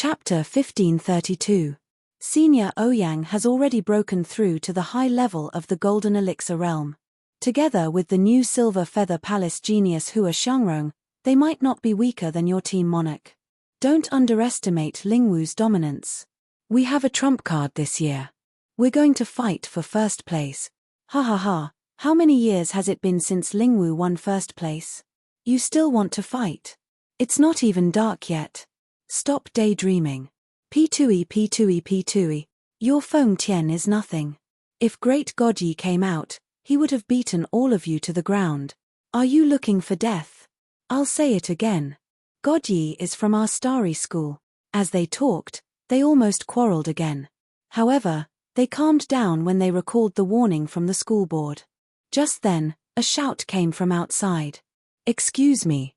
Chapter 1532. Senior Ouyang has already broken through to the high level of the Golden Elixir realm. Together with the new Silver Feather Palace genius Hua Xiangrong, they might not be weaker than your team monarch. Don't underestimate Lingwu's dominance. We have a trump card this year. We're going to fight for first place. Ha ha ha, how many years has it been since Lingwu won first place? You still want to fight? It's not even dark yet. Stop daydreaming. P2E. Your Feng Tian is nothing. If Great Godyi came out, he would have beaten all of you to the ground. Are you looking for death? I'll say it again. Godyi is from our starry school. As they talked, they almost quarreled again. However, they calmed down when they recalled the warning from the school board. Just then, a shout came from outside. Excuse me.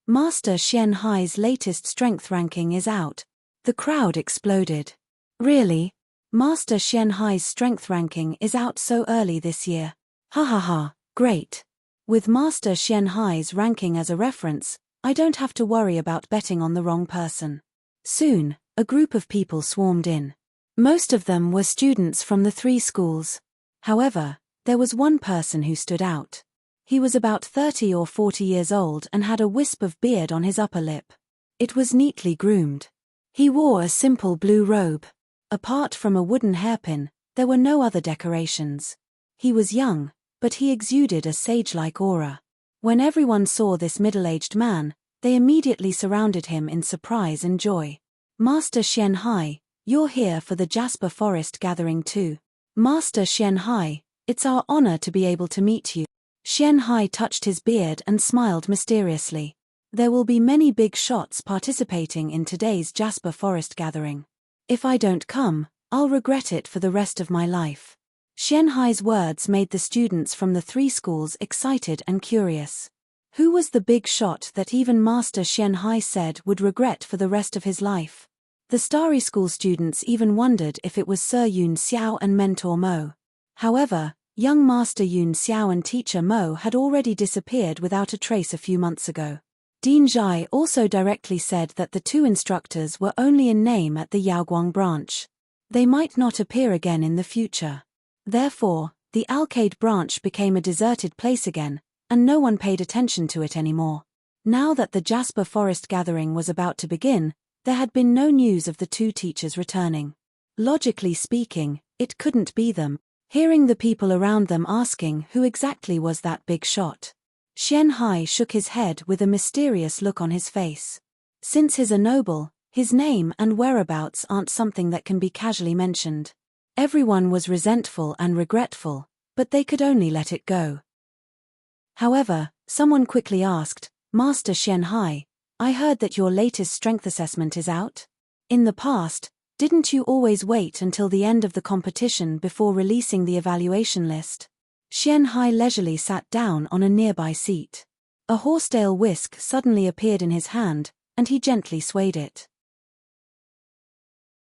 Master Xian Hai's latest strength ranking is out. The crowd exploded. Really? Master Xian Hai's strength ranking is out so early this year. Ha ha ha, great. With Master Xian Hai's ranking as a reference, I don't have to worry about betting on the wrong person. Soon, a group of people swarmed in. Most of them were students from the three schools. However, there was one person who stood out. He was about 30 or 40 years old and had a wisp of beard on his upper lip. It was neatly groomed. He wore a simple blue robe. Apart from a wooden hairpin, there were no other decorations. He was young, but he exuded a sage-like aura. When everyone saw this middle-aged man, they immediately surrounded him in surprise and joy. Master Xian Hai, you're here for the Jasper Forest gathering too. Master Xian Hai, it's our honor to be able to meet you. Xian Hai touched his beard and smiled mysteriously. There will be many big shots participating in today's Jasper Forest gathering. If I don't come, I'll regret it for the rest of my life. Xian Hai's words made the students from the three schools excited and curious. Who was the big shot that even Master Xian Hai said would regret for the rest of his life? The Starry School students even wondered if it was Sir Yun Xiao and Mentor Mo. However, young Master Yun Xiao and Teacher Mo had already disappeared without a trace a few months ago. Dean Zhai also directly said that the two instructors were only in name at the Yaoguang branch. They might not appear again in the future. Therefore, the Alcade branch became a deserted place again, and no one paid attention to it anymore. Now that the Jasper Forest gathering was about to begin, there had been no news of the two teachers returning. Logically speaking, it couldn't be them. Hearing the people around them asking who exactly was that big shot, Xian Hai shook his head with a mysterious look on his face. Since he's a noble, his name and whereabouts aren't something that can be casually mentioned. Everyone was resentful and regretful, but they could only let it go. However, someone quickly asked, Master Xian Hai, I heard that your latest strength assessment is out? In the past, didn't you always wait until the end of the competition before releasing the evaluation list? Xian Hai leisurely sat down on a nearby seat. A horsetail whisk suddenly appeared in his hand, and he gently swayed it.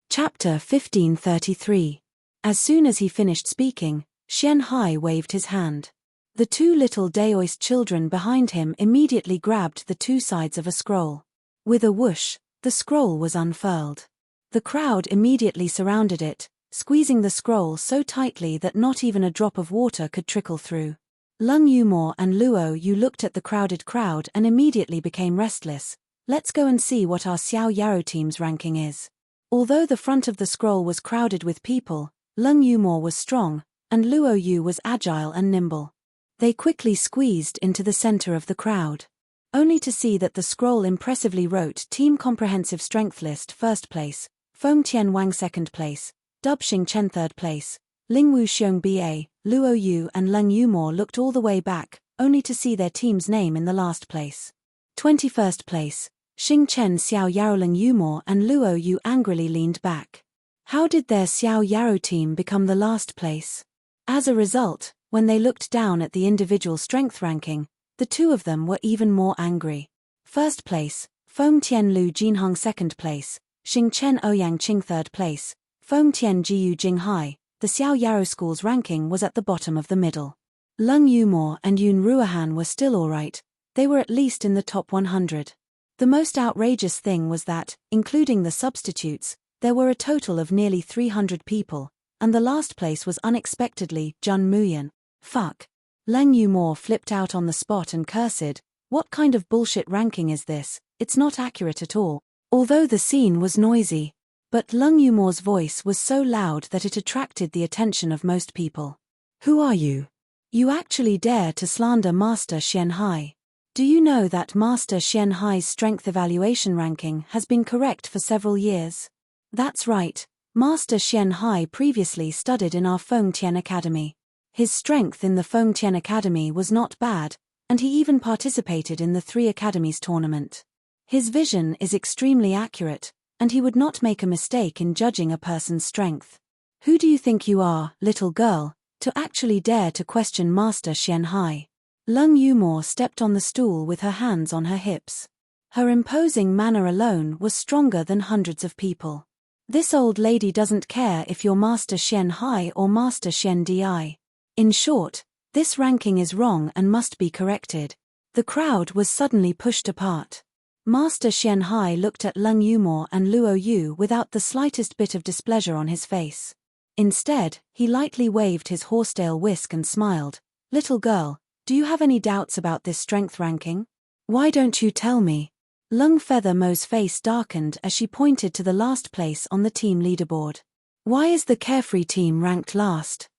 Chapter 1533. As soon as he finished speaking, Xian Hai waved his hand. The two little Daoist children behind him immediately grabbed the two sides of a scroll. With a whoosh, the scroll was unfurled. The crowd immediately surrounded it, squeezing the scroll so tightly that not even a drop of water could trickle through. Lung Yumor and Luo Yu looked at the crowded crowd and immediately became restless. Let's go and see what our Xiao Yarrow team's ranking is. Although the front of the scroll was crowded with people, Lung Yumor was strong, and Luo Yu was agile and nimble. They quickly squeezed into the center of the crowd, only to see that the scroll impressively wrote Team Comprehensive Strength List first place, Feng Tian Wang second place, Dub Xing Chen third place, Lingwu Xiong BA, Luo Yu and Lung Yumor looked all the way back, only to see their team's name in the last place. 21st place, Xing Chen Xiao Yarrow. Lung Yumor and Luo Yu angrily leaned back. How did their Xiao Yarrow team become the last place? As a result, when they looked down at the individual strength ranking, the two of them were even more angry. First place, Feng Tian Lu Jinhong second place, Xing Chen Ouyang Qing third place, Feng Tian Jiyu Jinghai. The Xiao Yarrow school's ranking was at the bottom of the middle. Lung Yumor and Yun Ruohan were still alright, they were at least in the top 100. The The most outrageous thing was that, including the substitutes, there were a total of nearly 300 people, and the last place was unexpectedly Jun Muyan. Fuck. Leng Yumor flipped out on the spot and cursed, "What kind of bullshit ranking is this? It's not accurate at all." Although the scene was noisy, but Leng Yumor's voice was so loud that it attracted the attention of most people. "Who are you? You actually dare to slander Master Xian Hai? Do you know that Master Xian Hai's strength evaluation ranking has been correct for several years?" "That's right, Master Xian Hai previously studied in our Fengtian Academy. His strength in the Fengtian Academy was not bad, and he even participated in the 3 Academies tournament. His vision is extremely accurate, and he would not make a mistake in judging a person's strength. Who do you think you are, little girl, to actually dare to question Master Xian Hai?" Leng Yumor stepped on the stool with her hands on her hips. Her imposing manner alone was stronger than hundreds of people. "This old lady doesn't care if you're Master Xian Hai or Master Xian Di. In short, this ranking is wrong and must be corrected." The crowd was suddenly pushed apart. Master Xian Hai looked at Leng Yumor and Luo Yu without the slightest bit of displeasure on his face. Instead, he lightly waved his horsetail whisk and smiled. "Little girl, do you have any doubts about this strength ranking? Why don't you tell me?" Leng Feathermoe's face darkened as she pointed to the last place on the team leaderboard. "Why is the Carefree team ranked last?"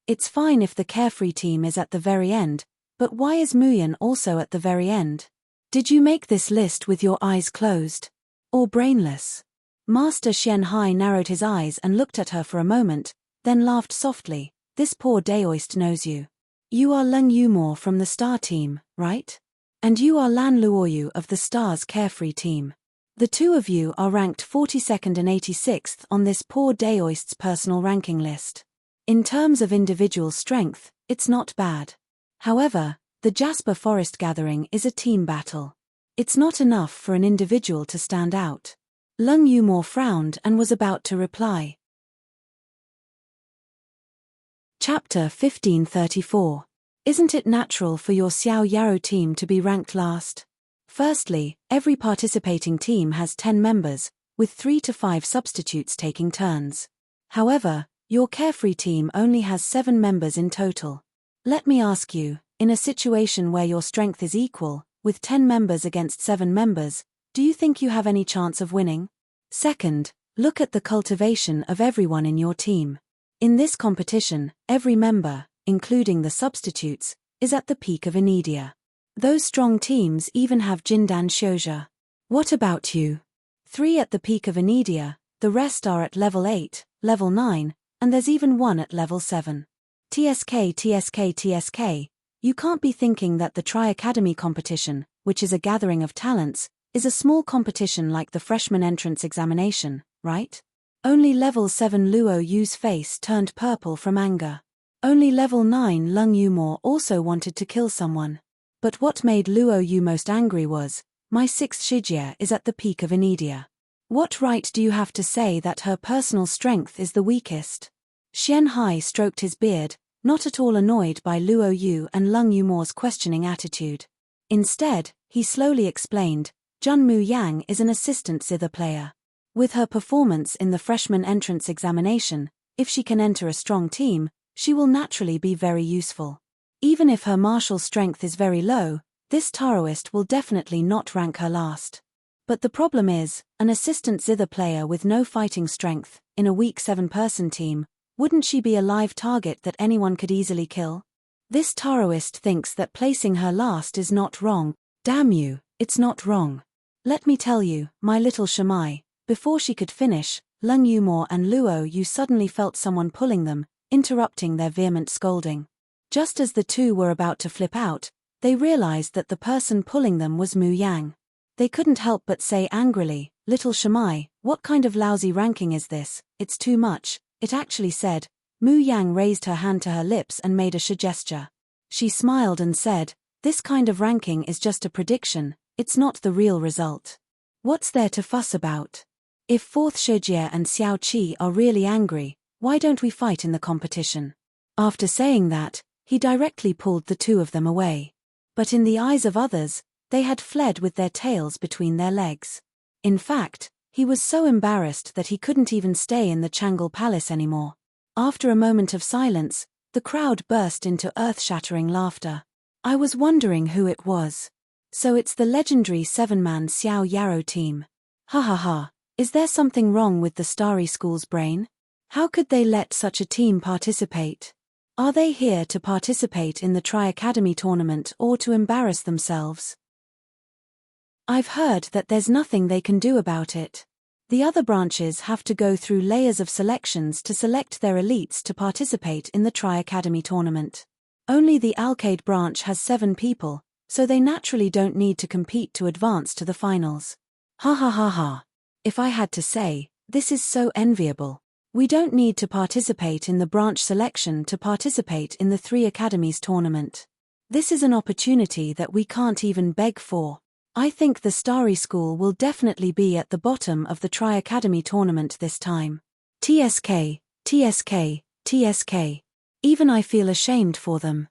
"It's fine if the Carefree team is at the very end, but why is Muyan also at the very end? Did you make this list with your eyes closed? Or brainless?" Master Xian Hai narrowed his eyes and looked at her for a moment, then laughed softly. "This poor Daoist knows you. You are Leng Yumor from the Star team, right? And you are Lan Luoyu of the Star's Carefree team. The two of you are ranked 42nd and 86th on this poor Daoist's personal ranking list. In terms of individual strength, it's not bad. However, the Jasper Forest Gathering is a team battle. It's not enough for an individual to stand out." Leng Yumor frowned and was about to reply. Chapter 1534. Isn't it natural for your Xiao Yarrow team to be ranked last? Firstly, every participating team has 10 members, with 3 to 5 substitutes taking turns. However, your Carefree team only has 7 members in total. Let me ask you, in a situation where your strength is equal, with 10 members against 7 members, do you think you have any chance of winning? Second, look at the cultivation of everyone in your team. In this competition, every member, including the substitutes, is at the peak of Enidia. Those strong teams even have Jindan Shouja. What about you? 3 at the peak of Enidia, the rest are at level 8, level 9, and there's even 1 at level 7. TSK, you can't be thinking that the Tri-Academy competition, which is a gathering of talents, is a small competition like the freshman entrance examination, right? Only level 7 Luo Yu's face turned purple from anger. Only level 9 Leng Yumor also wanted to kill someone. But what made Luo Yu most angry was, my 6th Shijie is at the peak of Enidia. What right do you have to say that her personal strength is the weakest? Xian Hai stroked his beard, not at all annoyed by Luo Yu and Leng Yumor's questioning attitude. Instead, he slowly explained, Junmu Yang is an assistant zither player. With her performance in the freshman entrance examination, if she can enter a strong team, she will naturally be very useful. Even if her martial strength is very low, this Taoist will definitely not rank her last. But the problem is, an assistant zither player with no fighting strength, in a weak 7-person team, wouldn't she be a live target that anyone could easily kill? This Taoist thinks that placing her last is not wrong. Damn you, it's not wrong. Let me tell you, my little Shamai. Before she could finish, Leng Yumor and Luo Yu suddenly felt someone pulling them, interrupting their vehement scolding. Just as the two were about to flip out, they realized that the person pulling them was Mu Yang. They couldn't help but say angrily, Little Shamai, what kind of lousy ranking is this? It's too much. It actually said. Mu Yang raised her hand to her lips and made a gesture. She smiled and said, this kind of ranking is just a prediction, it's not the real result. What's there to fuss about? If 4th Shijie and Xiao Qi are really angry, why don't we fight in the competition? After saying that, he directly pulled the two of them away. But in the eyes of others, They had fled with their tails between their legs. In fact, he was so embarrassed that he couldn't even stay in the Changle Palace anymore. After a moment of silence, the crowd burst into earth-shattering laughter. I was wondering who it was. So it's the legendary 7-man Xiao Yarrow team. Ha ha ha, is there something wrong with the Starry School's brain? How could they let such a team participate? Are they here to participate in the Tri-Academy tournament or to embarrass themselves? I've heard that there's nothing they can do about it. The other branches have to go through layers of selections to select their elites to participate in the Tri-Academy tournament. Only the Alcade branch has 7 people, so they naturally don't need to compete to advance to the finals. Ha ha ha ha. If I had to say, this is so enviable. We don't need to participate in the branch selection to participate in the 3 Academies tournament. This is an opportunity that we can't even beg for. I think the Starry School will definitely be at the bottom of the Tri-Academy tournament this time. TSK, TSK, TSK. Even I feel ashamed for them.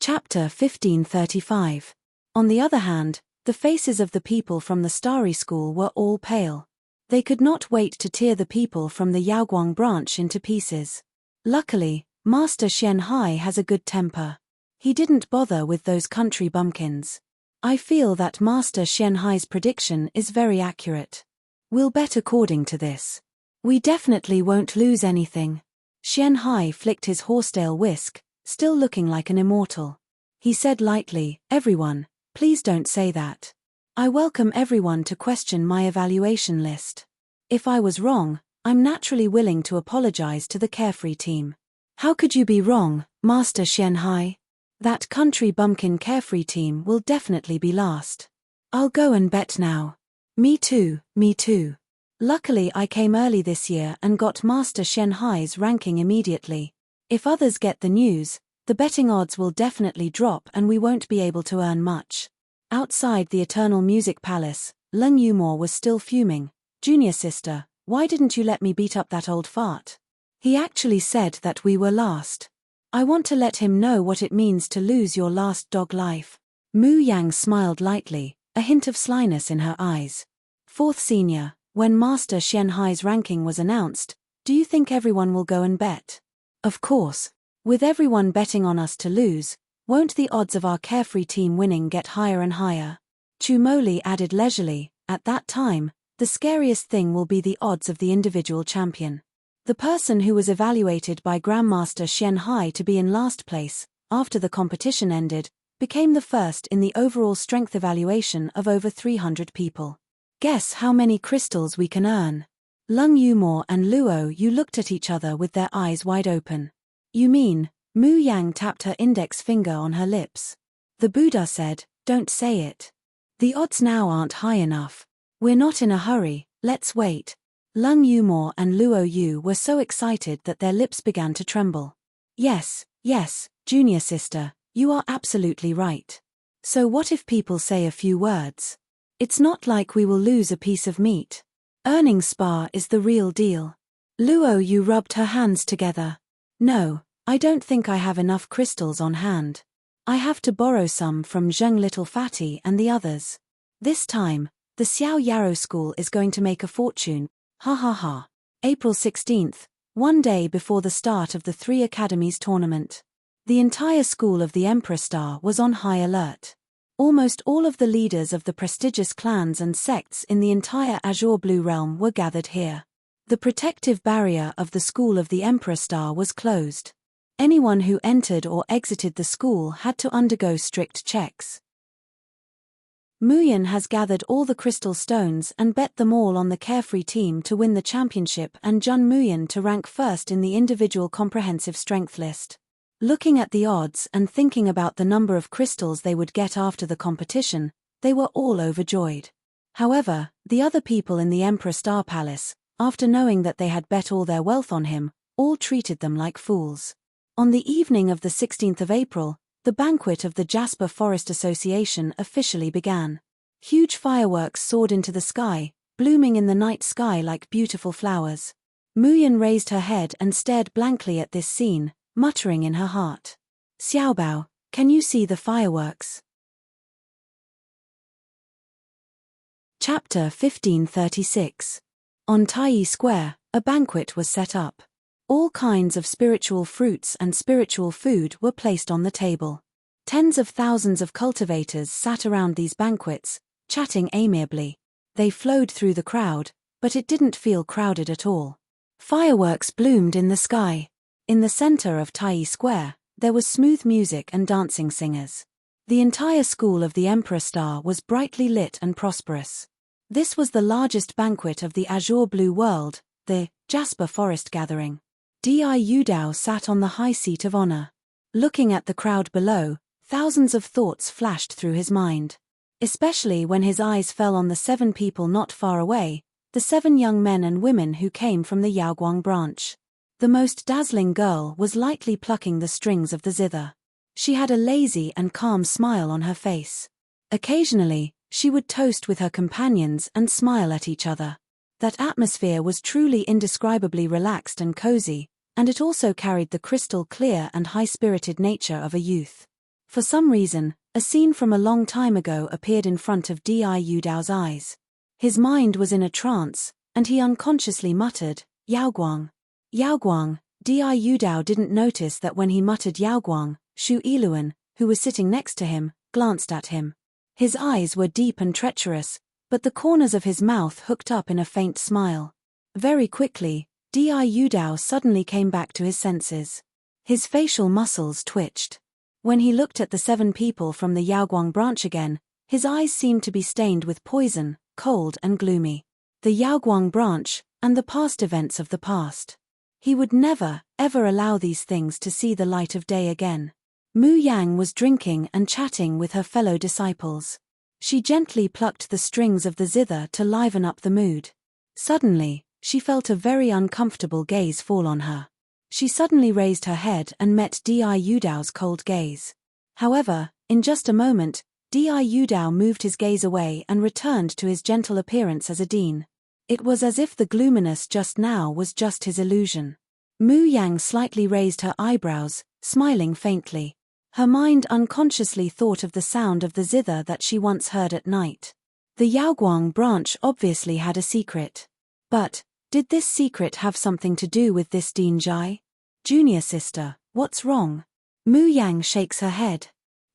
Chapter 1535. On the other hand, the faces of the people from the Starry School were all pale. They could not wait to tear the people from the Yaoguang branch into pieces. Luckily, Master Xianhai has a good temper. He didn't bother with those country bumpkins. I feel that Master Xianhai's prediction is very accurate. We'll bet according to this. We definitely won't lose anything. Xianhai flicked his horsetail whisk, still looking like an immortal. He said lightly, "Everyone, please don't say that. I welcome everyone to question my evaluation list. If I was wrong, I'm naturally willing to apologize to the Carefree team." "How could you be wrong, Master Xianhai? That country bumpkin Carefree team will definitely be last. I'll go and bet now." Me too, me too. Luckily I came early this year and got Master Xianhai's ranking immediately. If others get the news, the betting odds will definitely drop and we won't be able to earn much. Outside the Eternal Music Palace, Leng Yumor was still fuming. "Junior sister, why didn't you let me beat up that old fart? He actually said that we were last. I want to let him know what it means to lose your last dog life." Mu Yang smiled lightly, a hint of slyness in her eyes. "Fourth senior, when Master Xianhai's ranking was announced, do you think everyone will go and bet?" "Of course. With everyone betting on us to lose, won't the odds of our Carefree team winning get higher and higher?" Chu Moli added leisurely, "At that time, the scariest thing will be the odds of the individual champion. The person who was evaluated by Grandmaster Xianhai to be in last place, after the competition ended, became the first in the overall strength evaluation of over 300 people. Guess how many crystals we can earn?" Leng Yumor and Luo Yu looked at each other with their eyes wide open. "You mean?" Mu Yang tapped her index finger on her lips. "The Buddha said, don't say it. The odds now aren't high enough. We're not in a hurry, let's wait." Leng Yumor and Luo Yu were so excited that their lips began to tremble. "Yes, yes, junior sister, you are absolutely right. So what if people say a few words? It's not like we will lose a piece of meat. Earning Spa is the real deal." Luo Yu rubbed her hands together. "No, I don't think I have enough crystals on hand. I have to borrow some from Zheng Little Fatty and the others. This time, the Xiao Yarrow School is going to make a fortune. Ha ha ha." April 16th, one day before the start of the 3 Academies tournament. The entire school of the Emperor Star was on high alert. Almost all of the leaders of the prestigious clans and sects in the entire Azure Blue realm were gathered here. The protective barrier of the school of the Emperor Star was closed. Anyone who entered or exited the school had to undergo strict checks. Muyan has gathered all the crystal stones and bet them all on the Carefree team to win the championship and Jun Muyan to rank first in the individual comprehensive strength list. Looking at the odds and thinking about the number of crystals they would get after the competition, they were all overjoyed. However, the other people in the Emperor Star Palace, after knowing that they had bet all their wealth on him, all treated them like fools. On the evening of the 16th of April, the banquet of the Jasper Forest Association officially began. Huge fireworks soared into the sky, blooming in the night sky like beautiful flowers. Muyan raised her head and stared blankly at this scene, muttering in her heart. "Xiaobao, Can you see the fireworks? Chapter 1536. On Tai Square, a banquet was set up. All kinds of spiritual fruits and spiritual food were placed on the table. Tens of thousands of cultivators sat around these banquets, chatting amiably. They flowed through the crowd, but it didn't feel crowded at all. Fireworks bloomed in the sky. In the center of Tai Square, there was smooth music and dancing singers. The entire school of the Emperor Star was brightly lit and prosperous. This was the largest banquet of the azure blue world, the Jasper Forest Gathering. Diu Dao sat on the high seat of honor. Looking at the crowd below, thousands of thoughts flashed through his mind. Especially when his eyes fell on the 7 people not far away, the 7 young men and women who came from the Yaoguang branch. The most dazzling girl was lightly plucking the strings of the zither. She had a lazy and calm smile on her face. Occasionally, she would toast with her companions and smile at each other. That atmosphere was truly indescribably relaxed and cozy, and it also carried the crystal clear and high-spirited nature of a youth. For some reason, a scene from a long time ago appeared in front of Diu Dao's eyes. His mind was in a trance, and he unconsciously muttered, Yaoguang. Yaoguang. Diu Dao didn't notice that when he muttered Yaoguang, Shu Iluan, who was sitting next to him, glanced at him. His eyes were deep and treacherous, but the corners of his mouth hooked up in a faint smile. Very quickly, Diu Dao suddenly came back to his senses. His facial muscles twitched. When he looked at the 7 people from the Yaoguang branch again, his eyes seemed to be stained with poison, cold and gloomy. The Yaoguang branch, and the past events of the past. He would never, ever allow these things to see the light of day again. Mu Yang was drinking and chatting with her fellow disciples. She gently plucked the strings of the zither to liven up the mood. Suddenly, she felt a very uncomfortable gaze fall on her. She suddenly raised her head and met Diu Dao's cold gaze. However, in just a moment, Diu Dao moved his gaze away and returned to his gentle appearance as a dean. It was as if the gloominess just now was just his illusion. Mu Yang slightly raised her eyebrows, smiling faintly. Her mind unconsciously thought of the sound of the zither that she once heard at night. The Yaoguang branch obviously had a secret. But, did this secret have something to do with this Dean Zhai? Junior sister, what's wrong? Mu Yang shakes her head.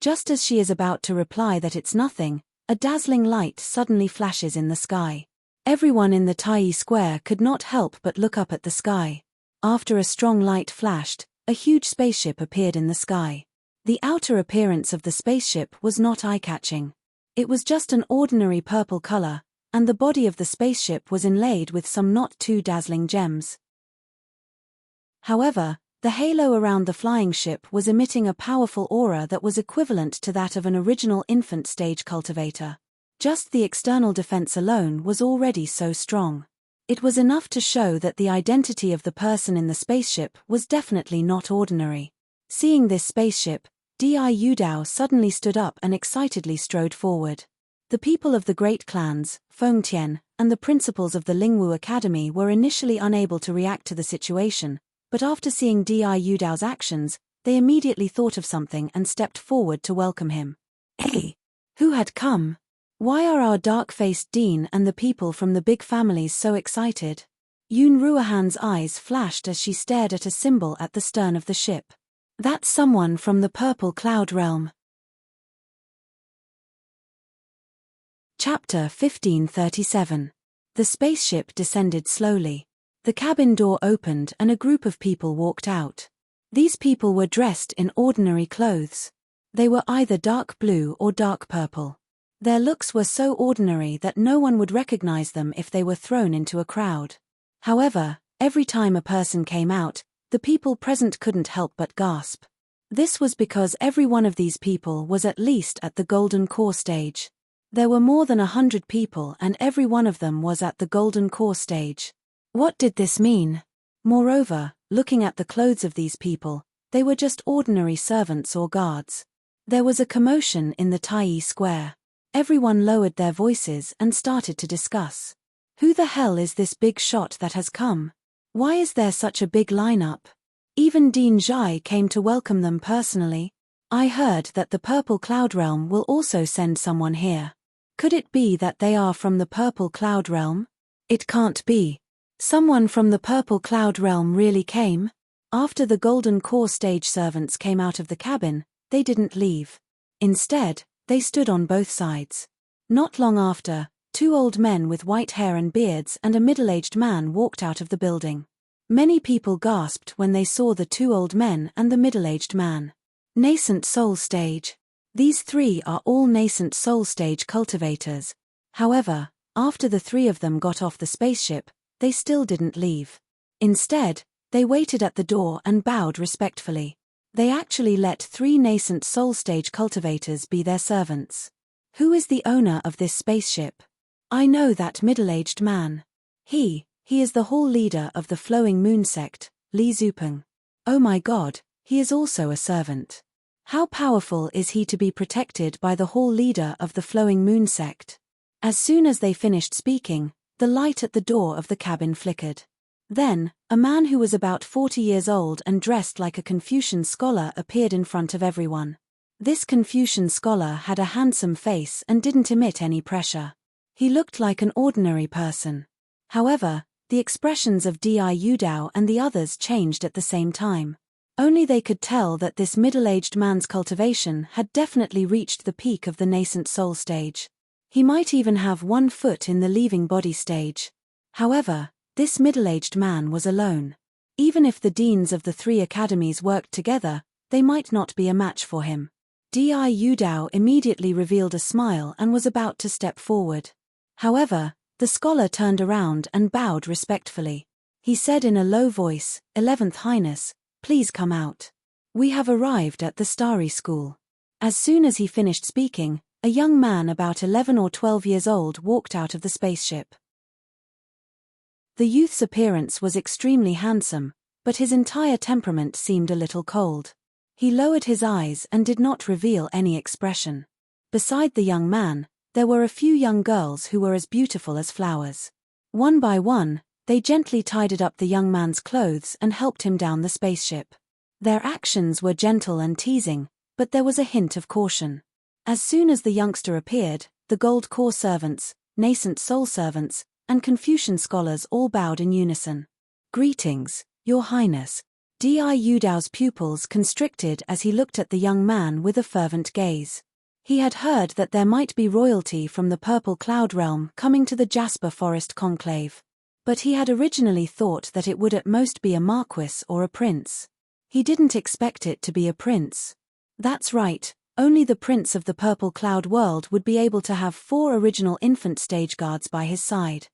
Just as she is about to reply that it's nothing, a dazzling light suddenly flashes in the sky. Everyone in the Tai Square could not help but look up at the sky. After a strong light flashed, a huge spaceship appeared in the sky. The outer appearance of the spaceship was not eye-catching. It was just an ordinary purple color, and the body of the spaceship was inlaid with some not too dazzling gems. However, the halo around the flying ship was emitting a powerful aura that was equivalent to that of an original infant stage cultivator. Just the external defense alone was already so strong. It was enough to show that the identity of the person in the spaceship was definitely not ordinary. Seeing this spaceship, Diu Dao suddenly stood up and excitedly strode forward. The people of the great clans, Fengtian, and the principals of the Lingwu Academy were initially unable to react to the situation, but after seeing Diu Dao's actions, they immediately thought of something and stepped forward to welcome him. Hey! Who had come? Why are our dark-faced dean and the people from the big families so excited? Yun Ruohan's eyes flashed as she stared at a symbol at the stern of the ship. That's someone from the Purple Cloud Realm. Chapter 1537. The spaceship descended slowly. The cabin door opened and a group of people walked out. These people were dressed in ordinary clothes. They were either dark blue or dark purple. Their looks were so ordinary that no one would recognize them if they were thrown into a crowd. However, every time a person came out, the people present couldn't help but gasp. This was because every one of these people was at least at the Golden Core stage. There were more than 100 people and every one of them was at the Golden Core stage. What did this mean? Moreover, looking at the clothes of these people, they were just ordinary servants or guards. There was a commotion in the Tai Square. Everyone lowered their voices and started to discuss. Who the hell is this big shot that has come? Why is there such a big lineup? Even Dean Zhai came to welcome them personally. I heard that the Purple Cloud Realm will also send someone here. Could it be that they are from the Purple Cloud Realm? It can't be. Someone from the Purple Cloud Realm really came? After the Golden Core stage servants came out of the cabin, they didn't leave. Instead, they stood on both sides. Not long after, two old men with white hair and beards and a middle-aged man walked out of the building. Many people gasped when they saw the two old men and the middle-aged man. Nascent Soul Stage. These three are all Nascent Soul Stage cultivators. However, after the three of them got off the spaceship, they still didn't leave. Instead, they waited at the door and bowed respectfully. They actually let three Nascent Soul Stage cultivators be their servants. Who is the owner of this spaceship? I know that middle-aged man. He is the hall leader of the Flowing Moon sect, Li Zupeng. Oh my god, he is also a servant. How powerful is he to be protected by the hall leader of the Flowing Moon sect? As soon as they finished speaking, the light at the door of the cabin flickered. Then, a man who was about 40 years old and dressed like a Confucian scholar appeared in front of everyone. This Confucian scholar had a handsome face and didn't emit any pressure. He looked like an ordinary person. However, the expressions of Di Yudao and the others changed at the same time. Only they could tell that this middle-aged man's cultivation had definitely reached the peak of the Nascent Soul Stage. He might even have 1 foot in the Leaving Body Stage. However, this middle-aged man was alone. Even if the deans of the 3 academies worked together, they might not be a match for him. Di Yudao immediately revealed a smile and was about to step forward. However, the scholar turned around and bowed respectfully. He said in a low voice, "11th Highness, please come out. We have arrived at the Starry School." As soon as he finished speaking, a young man about 11 or 12 years old walked out of the spaceship. The youth's appearance was extremely handsome, but his entire temperament seemed a little cold. He lowered his eyes and did not reveal any expression. Beside the young man, there were a few young girls who were as beautiful as flowers. One by one, they gently tidied up the young man's clothes and helped him down the spaceship. Their actions were gentle and teasing, but there was a hint of caution. As soon as the youngster appeared, the Gold Core servants, Nascent Soul servants, and Confucian scholars all bowed in unison. "Greetings, Your Highness." Di Yudao's pupils constricted as he looked at the young man with a fervent gaze. He had heard that there might be royalty from the Purple Cloud Realm coming to the Jasper Forest Conclave. But he had originally thought that it would at most be a marquis or a prince. He didn't expect it to be a prince. That's right, only the prince of the Purple Cloud world would be able to have 4 original infant stage guards by his side.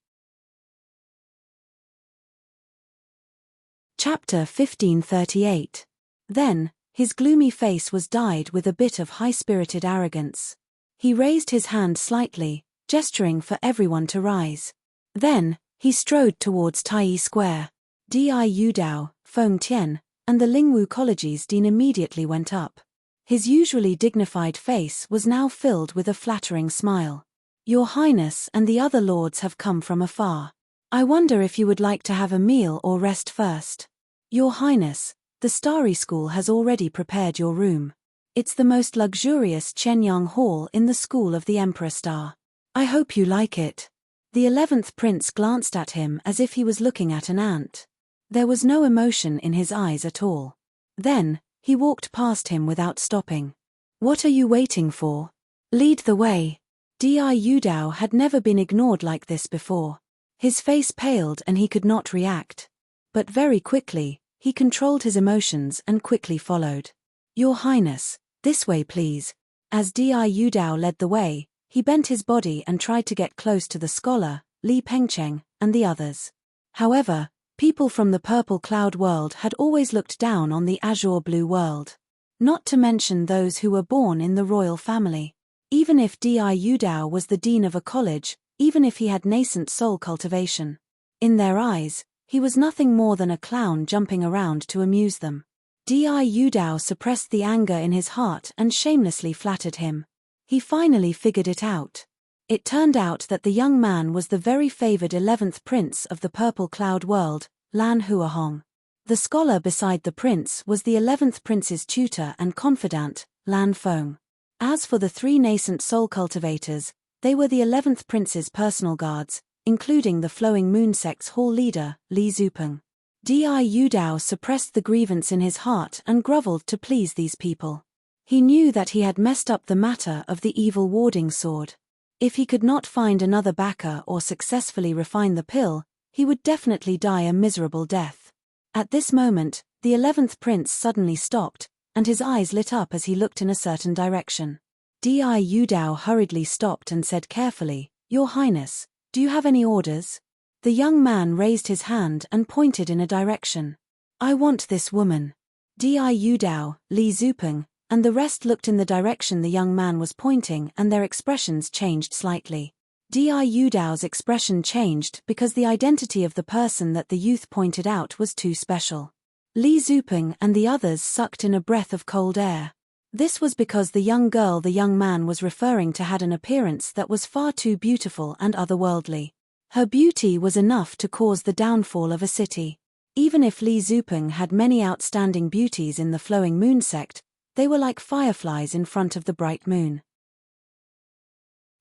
Chapter 1538. Then, his gloomy face was dyed with a bit of high-spirited arrogance. He raised his hand slightly, gesturing for everyone to rise. Then, he strode towards Taiyi Square. Di Yudao, Feng Tian, and the Lingwu College's dean immediately went up. His usually dignified face was now filled with a flattering smile. "Your Highness and the other lords have come from afar. I wonder if you would like to have a meal or rest first. Your Highness, the Starry School has already prepared your room. It's the most luxurious Chenyang Hall in the School of the Emperor Star. I hope you like it." The 11th Prince glanced at him as if he was looking at an ant. There was no emotion in his eyes at all. Then, he walked past him without stopping. "What are you waiting for? Lead the way." Di Yudao had never been ignored like this before. His face paled and he could not react. But very quickly, he controlled his emotions and quickly followed. "Your Highness, this way please." As Di Yudao led the way, he bent his body and tried to get close to the scholar, Li Pengcheng, and the others. However, people from the Purple Cloud world had always looked down on the Azure Blue world. Not to mention those who were born in the royal family. Even if Di Yudao was the dean of a college, even if he had nascent soul cultivation, in their eyes, he was nothing more than a clown jumping around to amuse them. Di Yudao suppressed the anger in his heart and shamelessly flattered him. He finally figured it out. It turned out that the young man was the very favored 11th prince of the Purple Cloud world, Lan Huahong. The scholar beside the prince was the 11th prince's tutor and confidant, Lanfeng. As for the 3 nascent soul cultivators, they were the 11th prince's personal guards, including the Flowing Moon sect's hall leader, Li Zupeng. Di Yudao suppressed the grievance in his heart and groveled to please these people. He knew that he had messed up the matter of the evil warding sword. If he could not find another backer or successfully refine the pill, he would definitely die a miserable death. At this moment, the 11th prince suddenly stopped, and his eyes lit up as he looked in a certain direction. Di Yudao hurriedly stopped and said carefully, "Your Highness, do you have any orders?" The young man raised his hand and pointed in a direction. "I want this woman." Di Yudao, Li Zupeng, and the rest looked in the direction the young man was pointing, and their expressions changed slightly. Di Yudao's expression changed because the identity of the person that the youth pointed out was too special. Li Zupeng and the others sucked in a breath of cold air. This was because the young girl the young man was referring to had an appearance that was far too beautiful and otherworldly. Her beauty was enough to cause the downfall of a city. Even if Li Zupeng had many outstanding beauties in the Flowing Moon sect, they were like fireflies in front of the bright moon.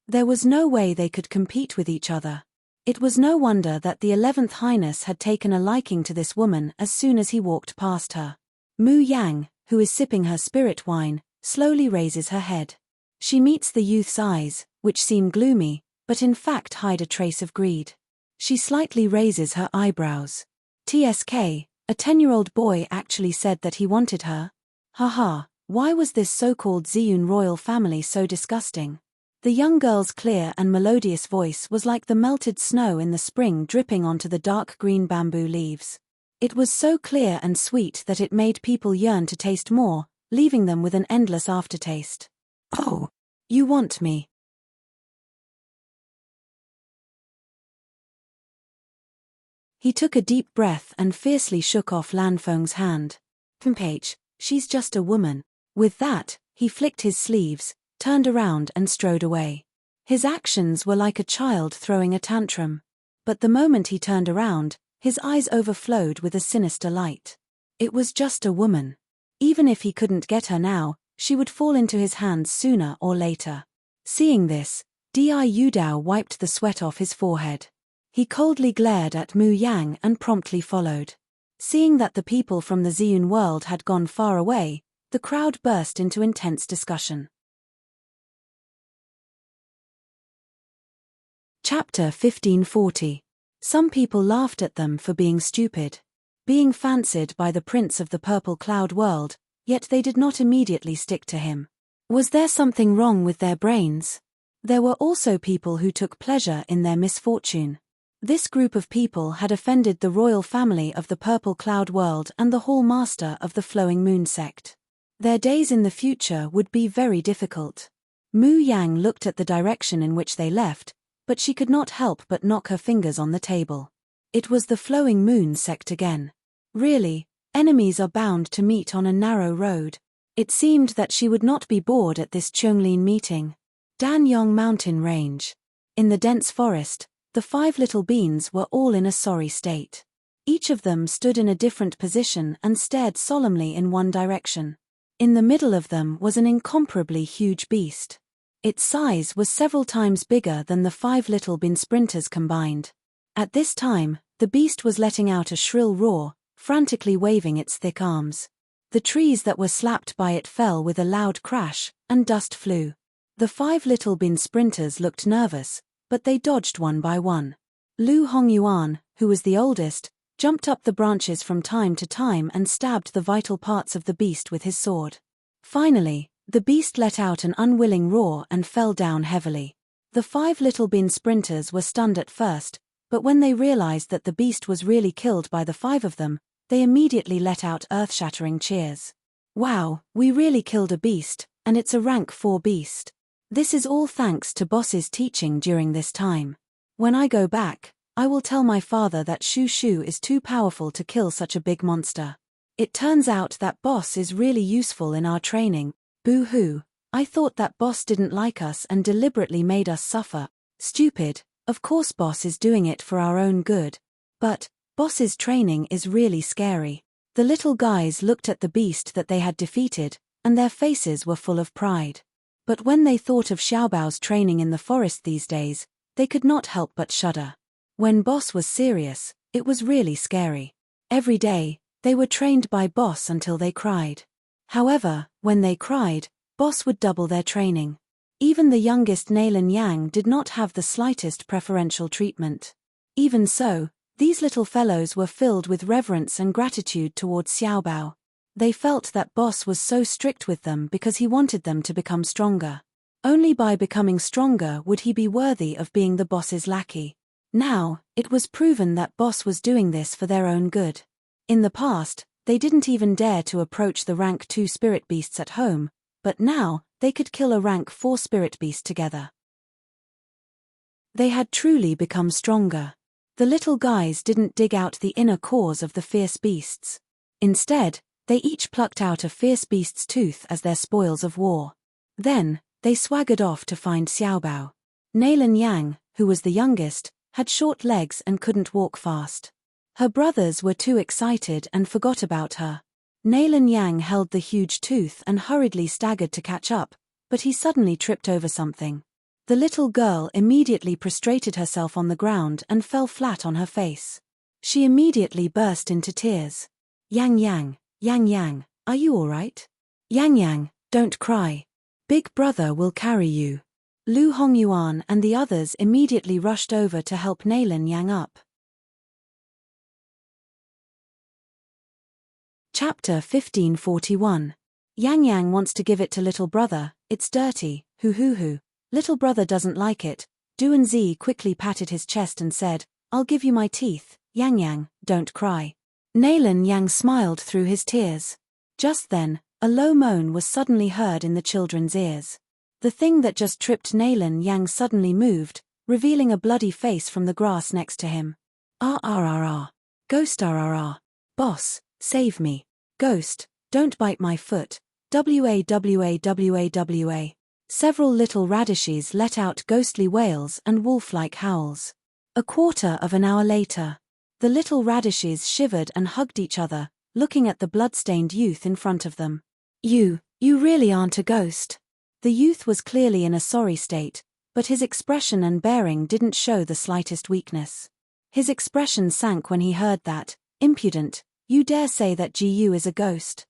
There was no way they could compete with each other. It was no wonder that the 11th Highness had taken a liking to this woman as soon as he walked past her. Mu Yang, who is sipping her spirit wine, slowly raises her head. She meets the youth's eyes, which seem gloomy, but in fact hide a trace of greed. She slightly raises her eyebrows. TSK, a 10-year-old boy actually said that he wanted her? Haha, why was this so-called Ziyun royal family so disgusting? The young girl's clear and melodious voice was like the melted snow in the spring dripping onto the dark green bamboo leaves. It was so clear and sweet that it made people yearn to taste more, leaving them with an endless aftertaste. "Oh, you want me?" He took a deep breath and fiercely shook off Lanfeng's hand. "Page, she's just a woman." With that, he flicked his sleeves, turned around and strode away. His actions were like a child throwing a tantrum. But the moment he turned around, his eyes overflowed with a sinister light. It was just a woman. Even if he couldn't get her now, she would fall into his hands sooner or later. Seeing this, Di Yudao wiped the sweat off his forehead. He coldly glared at Mu Yang and promptly followed. Seeing that the people from the Ziyun world had gone far away, the crowd burst into intense discussion. Chapter 1540. Some people laughed at them for being stupid. Being fancied by the prince of the purple cloud world, yet they did not immediately stick to him. Was there something wrong with their brains? There were also people who took pleasure in their misfortune. This group of people had offended the royal family of the purple cloud world and the hall master of the Flowing Moon sect. Their days in the future would be very difficult. Mu Yang looked at the direction in which they left, but she could not help but knock her fingers on the table. It was the Flowing Moon sect again. Really, enemies are bound to meet on a narrow road. It seemed that she would not be bored at this Chunglin meeting. Danyong Mountain Range. In the dense forest, the 5 little beans were all in a sorry state. Each of them stood in a different position and stared solemnly in one direction. In the middle of them was an incomparably huge beast. Its size was several times bigger than the 5 little bean sprinters combined. At this time, the beast was letting out a shrill roar, frantically waving its thick arms. The trees that were slapped by it fell with a loud crash, and dust flew. The 5 little bean sprinters looked nervous, but they dodged one by one. Lu Hongyuan, who was the oldest, jumped up the branches from time to time and stabbed the vital parts of the beast with his sword. Finally, the beast let out an unwilling roar and fell down heavily. The 5 little bean sprinters were stunned at first, but when they realized that the beast was really killed by the 5 of them, they immediately let out earth-shattering cheers. "Wow, we really killed a beast, and it's a rank 4 beast. This is all thanks to Boss's teaching during this time. When I go back, I will tell my father that Shu Shu is too powerful to kill such a big monster. It turns out that Boss is really useful in our training. Boo-hoo, I thought that Boss didn't like us and deliberately made us suffer. Stupid, of course Boss is doing it for our own good. But, Boss's training is really scary." The little guys looked at the beast that they had defeated, and their faces were full of pride. But when they thought of Xiaobao's training in the forest these days, they could not help but shudder. When Boss was serious, it was really scary. Every day, they were trained by Boss until they cried. However, when they cried, Boss would double their training. Even the youngest Nailin Yang did not have the slightest preferential treatment. Even so, these little fellows were filled with reverence and gratitude towards Xiaobao. They felt that Boss was so strict with them because he wanted them to become stronger. Only by becoming stronger would he be worthy of being the Boss's lackey. Now, it was proven that Boss was doing this for their own good. In the past, they didn't even dare to approach the rank 2 spirit beasts at home, but now, they could kill a rank 4 spirit beast together. They had truly become stronger. The little guys didn't dig out the inner cores of the fierce beasts. Instead, they each plucked out a fierce beast's tooth as their spoils of war. Then, they swaggered off to find Xiaobao. Nailin Yang, who was the youngest, had short legs and couldn't walk fast. Her brothers were too excited and forgot about her. Nailin Yang held the huge tooth and hurriedly staggered to catch up, but he suddenly tripped over something. The little girl immediately prostrated herself on the ground and fell flat on her face. She immediately burst into tears. Yang, are you all right? Yang, don't cry. Big brother will carry you. Lu Hongyuan and the others immediately rushed over to help Nailin Yang up. Chapter 1541. Yang wants to give it to little brother, it's dirty, hoo. Little brother doesn't like it. Duanzi quickly patted his chest and said, I'll give you my teeth, Yang, don't cry. Nailin Yang smiled through his tears. Just then, a low moan was suddenly heard in the children's ears. The thing that just tripped Nailin Yang suddenly moved, revealing a bloody face from the grass next to him. Ghost Boss, save me. Ghost, don't bite my foot. Wa. Several little radishes let out ghostly wails and wolf-like howls. A quarter of an hour later, the little radishes shivered and hugged each other, looking at the blood-stained youth in front of them. You really aren't a ghost. The youth was clearly in a sorry state, but his expression and bearing didn't show the slightest weakness. His expression sank when he heard that. Impudent, you dare say that Gu is a ghost?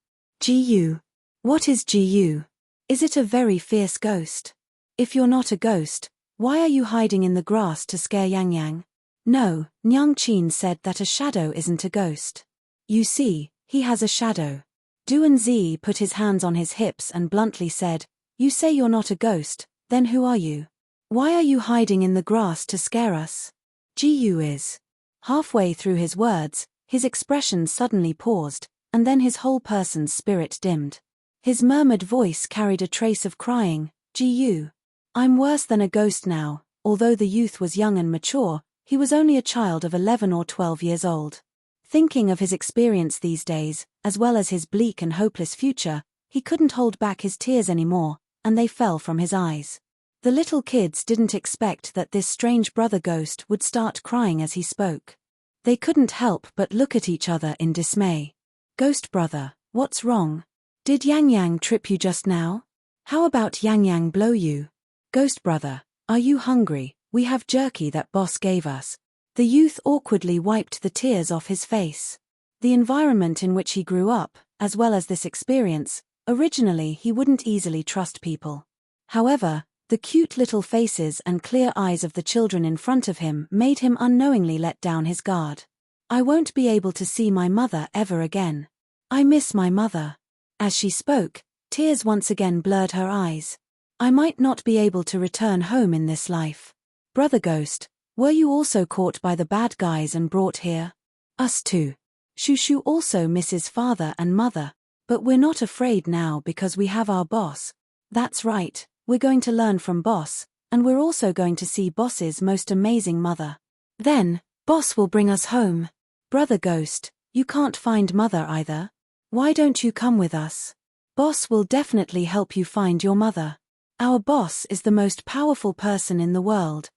Gu? What is Gu? Is it a very fierce ghost? If you're not a ghost, why are you hiding in the grass to scare Yang? No, Nyang Qin said that a shadow isn't a ghost. You see, he has a shadow. Duanzi put his hands on his hips and bluntly said, You say you're not a ghost, then who are you? Why are you hiding in the grass to scare us? Gu is. Halfway through his words, his expression suddenly paused, and then his whole person's spirit dimmed. His murmured voice carried a trace of crying, Gu. I'm worse than a ghost now. Although the youth was young and mature, he was only a child of 11 or 12 years old. Thinking of his experience these days, as well as his bleak and hopeless future, he couldn't hold back his tears anymore, and they fell from his eyes. The little kids didn't expect that this strange brother ghost would start crying as he spoke. They couldn't help but look at each other in dismay. Ghost brother, what's wrong? Did Yang trip you just now? How about Yang blow you? Ghost brother, are you hungry? We have jerky that boss gave us. The youth awkwardly wiped the tears off his face. The environment in which he grew up, as well as this experience, originally he wouldn't easily trust people. However, the cute little faces and clear eyes of the children in front of him made him unknowingly let down his guard. I won't be able to see my mother ever again. I miss my mother. As she spoke, tears once again blurred her eyes. I might not be able to return home in this life. Brother Ghost, were you also caught by the bad guys and brought here? Us too. Shushu also misses father and mother, but we're not afraid now because we have our boss. That's right, we're going to learn from boss, and we're also going to see boss's most amazing mother. Then, boss will bring us home. Brother Ghost, you can't find mother either. Why don't you come with us? Boss will definitely help you find your mother. Our boss is the most powerful person in the world.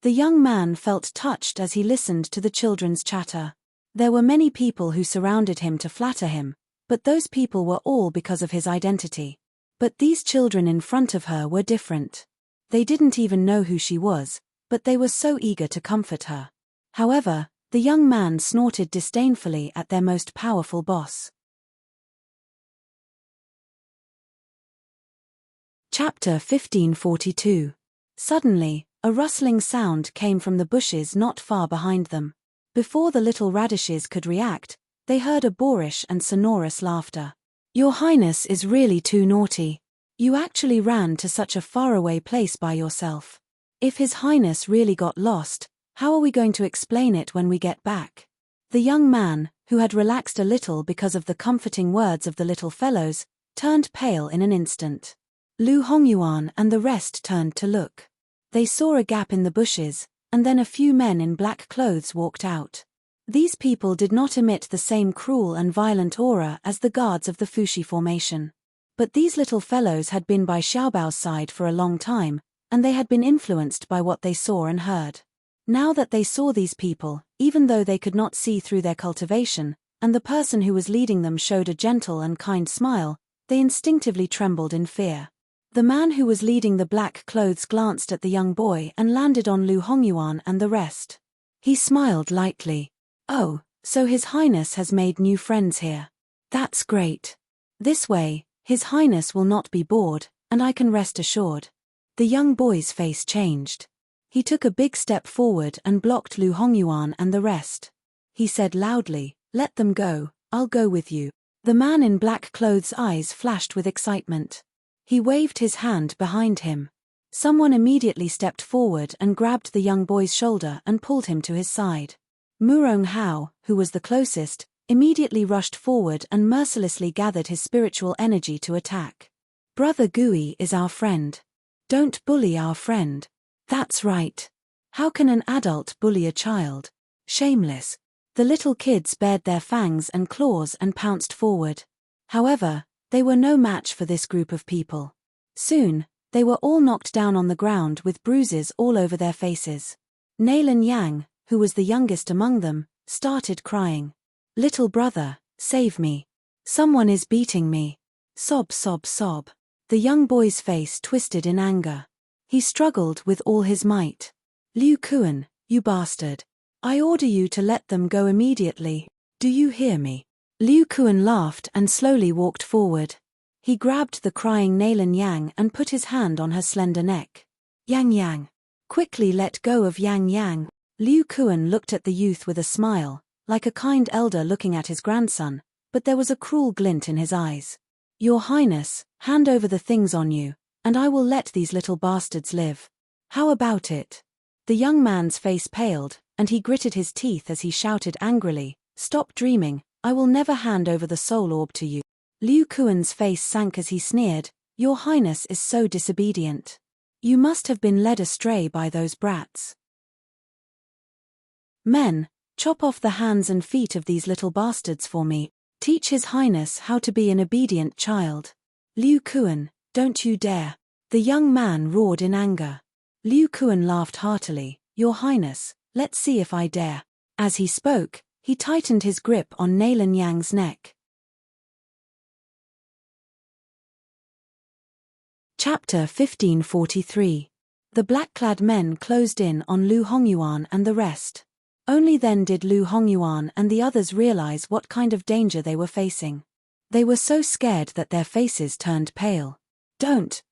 The young man felt touched as he listened to the children's chatter. There were many people who surrounded him to flatter him, But those people were all because of his identity. But these children in front of her were different. They didn't even know who she was, but they were so eager to comfort her. However, the young man snorted disdainfully at their most powerful boss. Chapter 1542. Suddenly, a rustling sound came from the bushes not far behind them. Before the little radishes could react, they heard a boorish and sonorous laughter. "Your Highness is really too naughty. You actually ran to such a faraway place by yourself. If His Highness really got lost, how are we going to explain it when we get back?" The young man, who had relaxed a little because of the comforting words of the little fellows, turned pale in an instant. Lu Hongyuan and the rest turned to look. They saw a gap in the bushes, and then a few men in black clothes walked out. These people did not emit the same cruel and violent aura as the guards of the Fushi formation. But these little fellows had been by Xiaobao's side for a long time, and they had been influenced by what they saw and heard. Now that they saw these people, even though they could not see through their cultivation, and the person who was leading them showed a gentle and kind smile, they instinctively trembled in fear. The man who was leading the black clothes glanced at the young boy and landed on Lu Hongyuan and the rest. He smiled lightly. "Oh, so His Highness has made new friends here. That's great. This way, His Highness will not be bored, and I can rest assured." The young boy's face changed. He took a big step forward and blocked Lu Hongyuan and the rest. He said loudly, "Let them go, I'll go with you." The man in black clothes' eyes flashed with excitement. He waved his hand behind him. Someone immediately stepped forward and grabbed the young boy's shoulder and pulled him to his side. Murong Hao, who was the closest, immediately rushed forward and mercilessly gathered his spiritual energy to attack. "Brother Gui is our friend. Don't bully our friend." "That's right. How can an adult bully a child? Shameless." The little kids bared their fangs and claws and pounced forward. However, they were no match for this group of people. Soon, they were all knocked down on the ground with bruises all over their faces. Nalan Yang, who was the youngest among them, started crying. "Little brother, save me. Someone is beating me." Sob, sob, sob. The young boy's face twisted in anger. He struggled with all his might. "Liu Kuan, you bastard. I order you to let them go immediately. Do you hear me?" Liu Kuan laughed and slowly walked forward. He grabbed the crying Nalan Yang and put his hand on her slender neck. "Yang Yang. Quickly let go of Yang Yang." Liu Kuan looked at the youth with a smile, like a kind elder looking at his grandson, but there was a cruel glint in his eyes. "Your Highness, hand over the things on you, and I will let these little bastards live. How about it?" The young man's face paled, and he gritted his teeth as he shouted angrily, "Stop dreaming, I will never hand over the soul orb to you." Liu Kuan's face sank as he sneered, "Your Highness is so disobedient. You must have been led astray by those brats. Men, chop off the hands and feet of these little bastards for me. Teach His Highness how to be an obedient child. Liu Kuan, don't you dare." The young man roared in anger. Liu Kuan laughed heartily, "Your Highness, let's see if I dare." As he spoke, he tightened his grip on Nalan Yang's neck. Chapter 1543. The black-clad men closed in on Lu Hongyuan and the rest. Only then did Lu Hongyuan and the others realize what kind of danger they were facing. They were so scared that their faces turned pale. Don't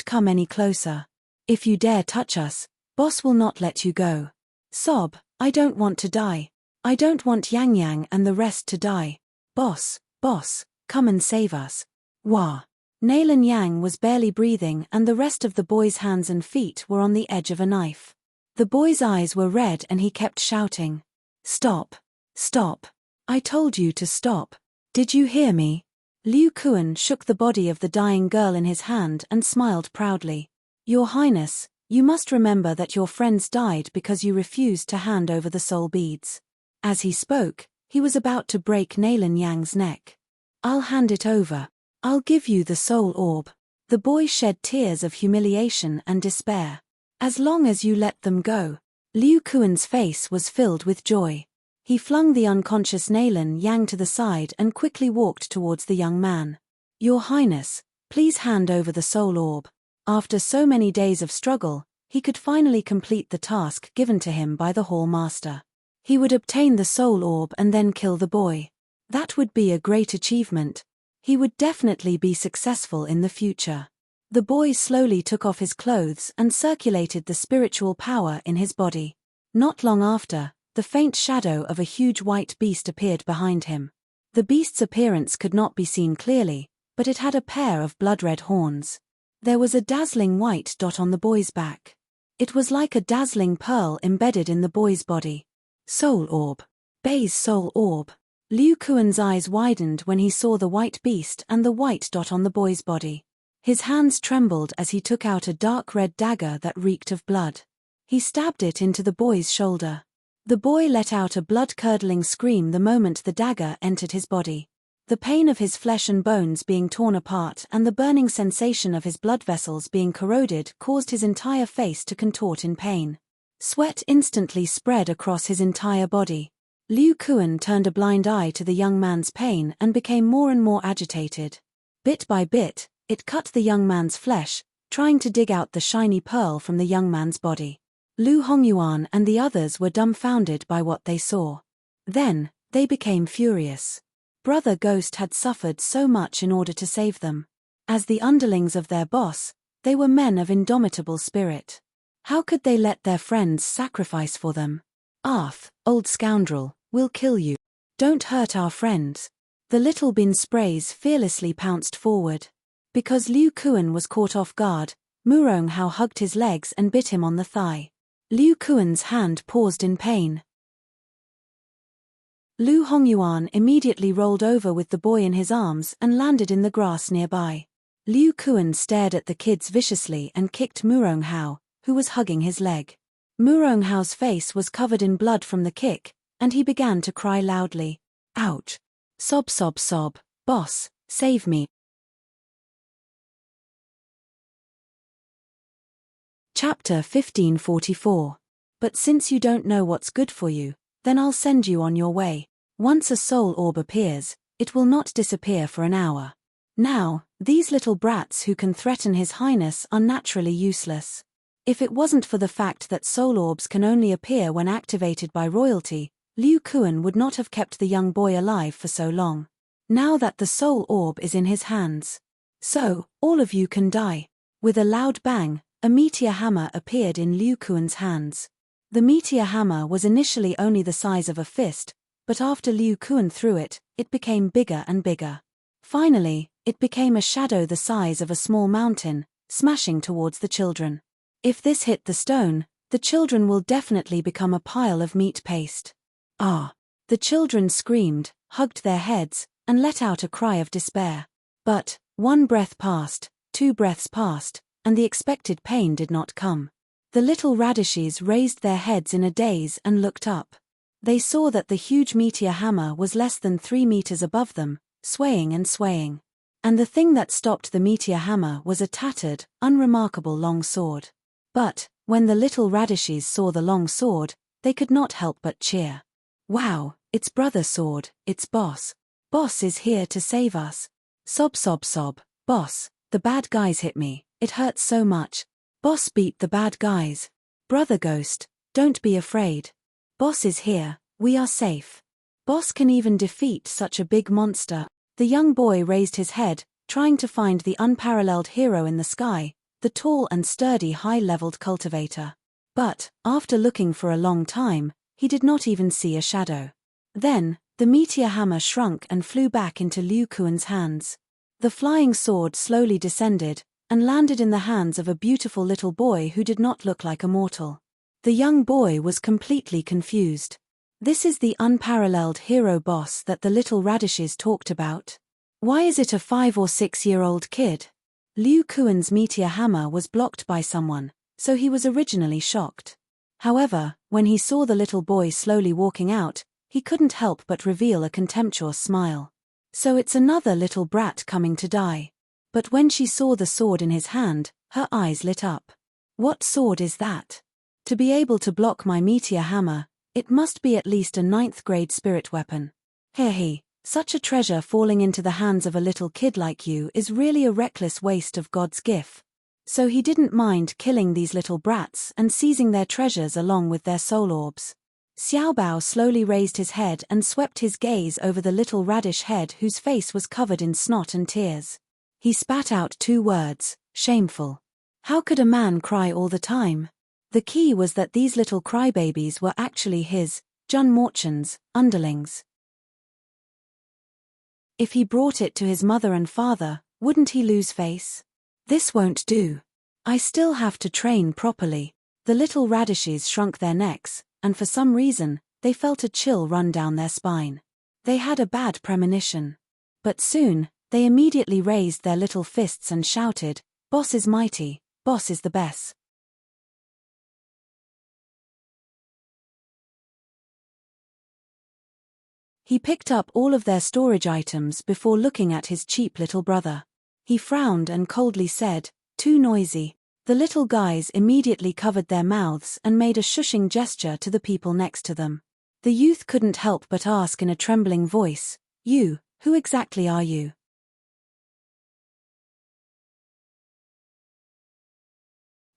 come any closer. If you dare touch us, boss will not let you go." Sob, "I don't want to die. I don't want Yang Yang and the rest to die. Boss, come and save us." Wah. Nalan Yang was barely breathing and the rest of the boy's hands and feet were on the edge of a knife. The boy's eyes were red and he kept shouting, "Stop! Stop! I told you to stop. Did you hear me?" Liu Kuan shook the body of the dying girl in his hand and smiled proudly. "Your Highness, you must remember that your friends died because you refused to hand over the soul beads." As he spoke, he was about to break Nalan Yang's neck. "I'll hand it over. I'll give you the soul orb." The boy shed tears of humiliation and despair. "As long as you let them go." Liu Kuan's face was filled with joy. He flung the unconscious Nalan Yang to the side and quickly walked towards the young man. "Your Highness, please hand over the soul orb." After so many days of struggle, he could finally complete the task given to him by the Hall Master. He would obtain the soul orb and then kill the boy. That would be a great achievement. He would definitely be successful in the future. The boy slowly took off his clothes and circulated the spiritual power in his body. Not long after, the faint shadow of a huge white beast appeared behind him. The beast's appearance could not be seen clearly, but it had a pair of blood-red horns. There was a dazzling white dot on the boy's back. It was like a dazzling pearl embedded in the boy's body. Soul orb. Bei's soul orb. Liu Kuan's eyes widened when he saw the white beast and the white dot on the boy's body. His hands trembled as he took out a dark red dagger that reeked of blood. He stabbed it into the boy's shoulder. The boy let out a blood-curdling scream the moment the dagger entered his body. The pain of his flesh and bones being torn apart and the burning sensation of his blood vessels being corroded caused his entire face to contort in pain. Sweat instantly spread across his entire body. Liu Kuan turned a blind eye to the young man's pain and became more and more agitated. Bit by bit, it cut the young man's flesh, trying to dig out the shiny pearl from the young man's body. Lu Hongyuan and the others were dumbfounded by what they saw. Then, they became furious. Brother Ghost had suffered so much in order to save them. As the underlings of their boss, they were men of indomitable spirit. How could they let their friends sacrifice for them? "Arth, old scoundrel, we'll kill you. Don't hurt our friends." The little bin sprays fearlessly pounced forward. Because Liu Kuan was caught off guard, Murong Hao hugged his legs and bit him on the thigh. Liu Kuan's hand paused in pain. Lu Hongyuan immediately rolled over with the boy in his arms and landed in the grass nearby. Liu Kuan stared at the kids viciously and kicked Murong Hao, who was hugging his leg. Murong Hao's face was covered in blood from the kick, and he began to cry loudly. "Ouch! Sob sob sob, boss, save me." Chapter 1544. But since you don't know what's good for you, then I'll send you on your way. Once a soul orb appears, it will not disappear for an hour. Now, these little brats who can threaten His Highness are naturally useless. If it wasn't for the fact that soul orbs can only appear when activated by royalty, Liu Kuan would not have kept the young boy alive for so long. Now that the soul orb is in his hands. So, all of you can die. With a loud bang, a meteor hammer appeared in Liu Kuan's hands. The meteor hammer was initially only the size of a fist, but after Liu Kuan threw it, it became bigger and bigger. Finally, it became a shadow the size of a small mountain, smashing towards the children. If this hit the stone, the children will definitely become a pile of meat paste. Ah! The children screamed, hugged their heads, and let out a cry of despair. But, one breath passed, 2 breaths passed, and the expected pain did not come. The little radishes raised their heads in a daze and looked up. They saw that the huge meteor hammer was less than 3 meters above them, swaying and swaying. And the thing that stopped the meteor hammer was a tattered, unremarkable long sword. But, when the little radishes saw the long sword, they could not help but cheer. "Wow, it's Brother Sword, it's Boss. Boss is here to save us. Sob sob sob, Boss, the bad guys hit me, it hurts so much. Boss beat the bad guys. Brother Ghost, don't be afraid. Boss is here, we are safe. Boss can even defeat such a big monster." The young boy raised his head, trying to find the unparalleled hero in the sky, the tall and sturdy high-leveled cultivator. But, after looking for a long time, he did not even see a shadow. Then, the meteor hammer shrunk and flew back into Liu Kuan's hands. The flying sword slowly descended, and landed in the hands of a beautiful little boy who did not look like a mortal. The young boy was completely confused. This is the unparalleled hero boss that the little radishes talked about. Why is it a 5 or 6-year-old kid? Liu Kuan's meteor hammer was blocked by someone, so he was originally shocked. However, when he saw the little boy slowly walking out, he couldn't help but reveal a contemptuous smile. So it's another little brat coming to die. But when she saw the sword in his hand, her eyes lit up. What sword is that? To be able to block my meteor hammer, It must be at least a 9th-grade spirit weapon. Hehe, such a treasure falling into the hands of a little kid like you is really a reckless waste of God's gift. So he didn't mind killing these little brats and seizing their treasures along with their soul orbs. Xiao Bao slowly raised his head and swept his gaze over the little radish head whose face was covered in snot and tears. He spat out 2 words, shameful. How could a man cry all the time? The key was that these little crybabies were actually his, Jun Morchan's, underlings. If he brought it to his mother and father, wouldn't he lose face? This won't do. I still have to train properly. The little radishes shrunk their necks, and for some reason, they felt a chill run down their spine. They had a bad premonition. But soon, they immediately raised their little fists and shouted, "Boss is mighty, boss is the best." He picked up all of their storage items before looking at his cheap little brother. He frowned and coldly said, "Too noisy." The little guys immediately covered their mouths and made a shushing gesture to the people next to them. The youth couldn't help but ask in a trembling voice, "You, who exactly are you?"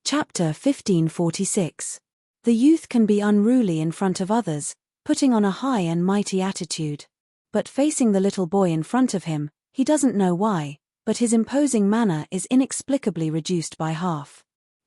Chapter 1546. The youth can be unruly in front of others, putting on a high and mighty attitude. But facing the little boy in front of him, he doesn't know why, but his imposing manner is inexplicably reduced by half.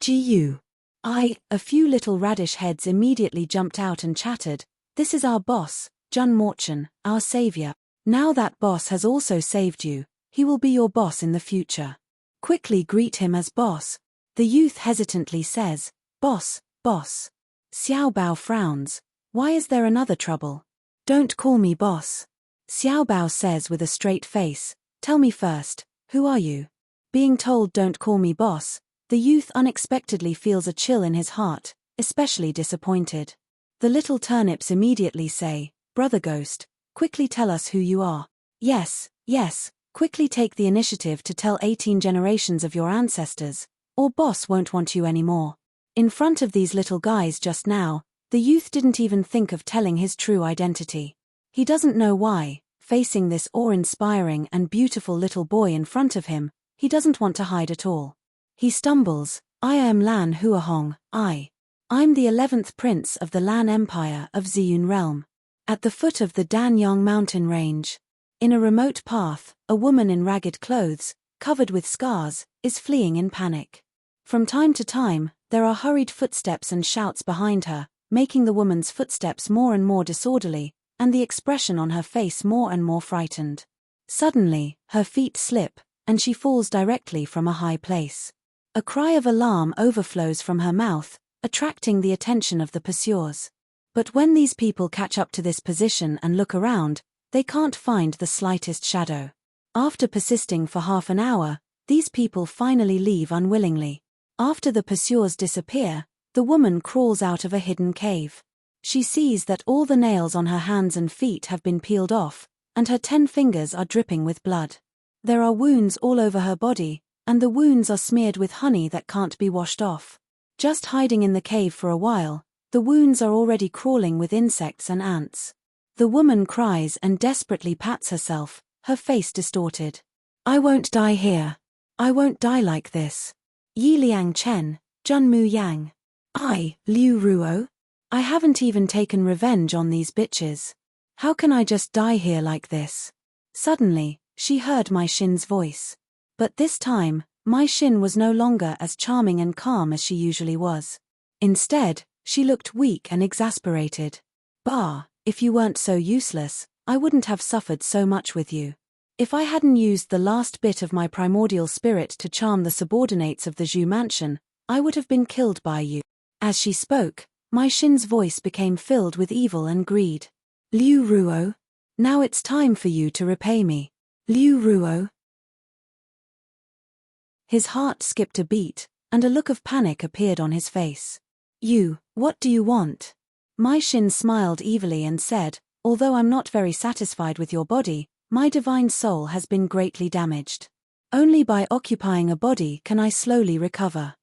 A few little radish heads immediately jumped out and chattered, "This is our boss, Jun Morchan, our savior. Now that boss has also saved you, he will be your boss in the future. Quickly greet him as boss." The youth hesitantly says, "Boss, boss." Xiao Bao frowns. "Why is there another trouble?" "Don't call me boss." Xiao Bao says with a straight face, "Tell me first, who are you?" Being told don't call me boss, the youth unexpectedly feels a chill in his heart, especially disappointed. The little turnips immediately say, "Brother Ghost, quickly tell us who you are." Yes, quickly take the initiative to tell 18 generations of your ancestors, or boss won't want you anymore. In front of these little guys just now, the youth didn't even think of telling his true identity. He doesn't know why, facing this awe-inspiring and beautiful little boy in front of him, he doesn't want to hide at all. He stumbles, "I am Lan Huahong, I'm the 11th prince of the Lan Empire of Ziyun Realm." At the foot of the Danyang mountain range, in a remote path, a woman in ragged clothes, covered with scars, is fleeing in panic. From time to time, there are hurried footsteps and shouts behind her, making the woman's footsteps more and more disorderly, and the expression on her face more and more frightened. Suddenly, her feet slip, and she falls directly from a high place. A cry of alarm overflows from her mouth, attracting the attention of the pursuers. But when these people catch up to this position and look around, they can't find the slightest shadow. After persisting for half an hour, these people finally leave unwillingly. After the pursuers disappear, the woman crawls out of a hidden cave. She sees that all the nails on her hands and feet have been peeled off, and her 10 fingers are dripping with blood. There are wounds all over her body, and the wounds are smeared with honey that can't be washed off. Just hiding in the cave for a while, the wounds are already crawling with insects and ants. The woman cries and desperately pats herself, her face distorted. "I won't die here. I won't die like this. Yi Liang Chen, Jun Mu Yang. Liu Ruo. I haven't even taken revenge on these bitches. How can I just die here like this?" Suddenly, she heard Mai Xin's voice. But this time, Mai Xin was no longer as charming and calm as she usually was. Instead, she looked weak and exasperated. "Bah, if you weren't so useless, I wouldn't have suffered so much with you. If I hadn't used the last bit of my primordial spirit to charm the subordinates of the Zhu mansion, I would have been killed by you." As she spoke, Mai Xin's voice became filled with evil and greed. "Liu Ruo. Now it's time for you to repay me. Liu Ruo." His heart skipped a beat, and a look of panic appeared on his face. What do you want?" Mai Xin smiled evilly and said, "Although I'm not very satisfied with your body, my divine soul has been greatly damaged. Only by occupying a body can I slowly recover."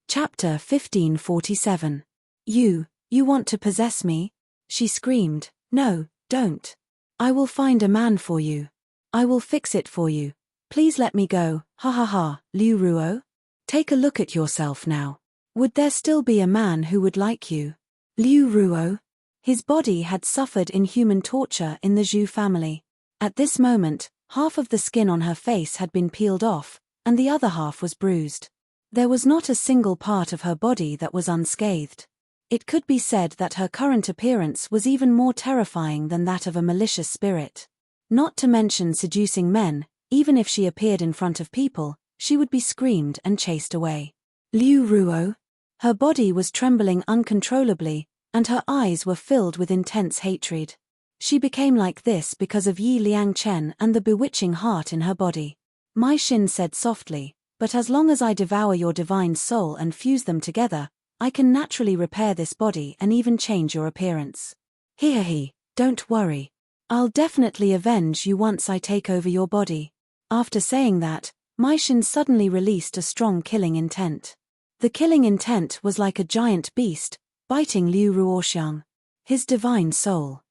Chapter 1547. You want to possess me? She screamed. No, don't. I will find a man for you. I will fix it for you. Please let me go, ha ha ha, Liu Ruo. Take a look at yourself now. Would there still be a man who would like you? Liu Ruo. His body had suffered inhuman torture in the Zhu family. At this moment, half of the skin on her face had been peeled off, and the other half was bruised. There was not a single part of her body that was unscathed. It could be said that her current appearance was even more terrifying than that of a malicious spirit. Not to mention seducing men, even if she appeared in front of people, she would be screamed and chased away. Liu Ruo. Her body was trembling uncontrollably, and her eyes were filled with intense hatred. She became like this because of Yi Liangchen and the bewitching heart in her body. Mai Xin said softly, but as long as I devour your divine soul and fuse them together, I can naturally repair this body and even change your appearance. He, don't worry. I'll definitely avenge you once I take over your body. After saying that, Mai Xin suddenly released a strong killing intent. The killing intent was like a giant beast, biting Liu Ruoxiang. His divine soul.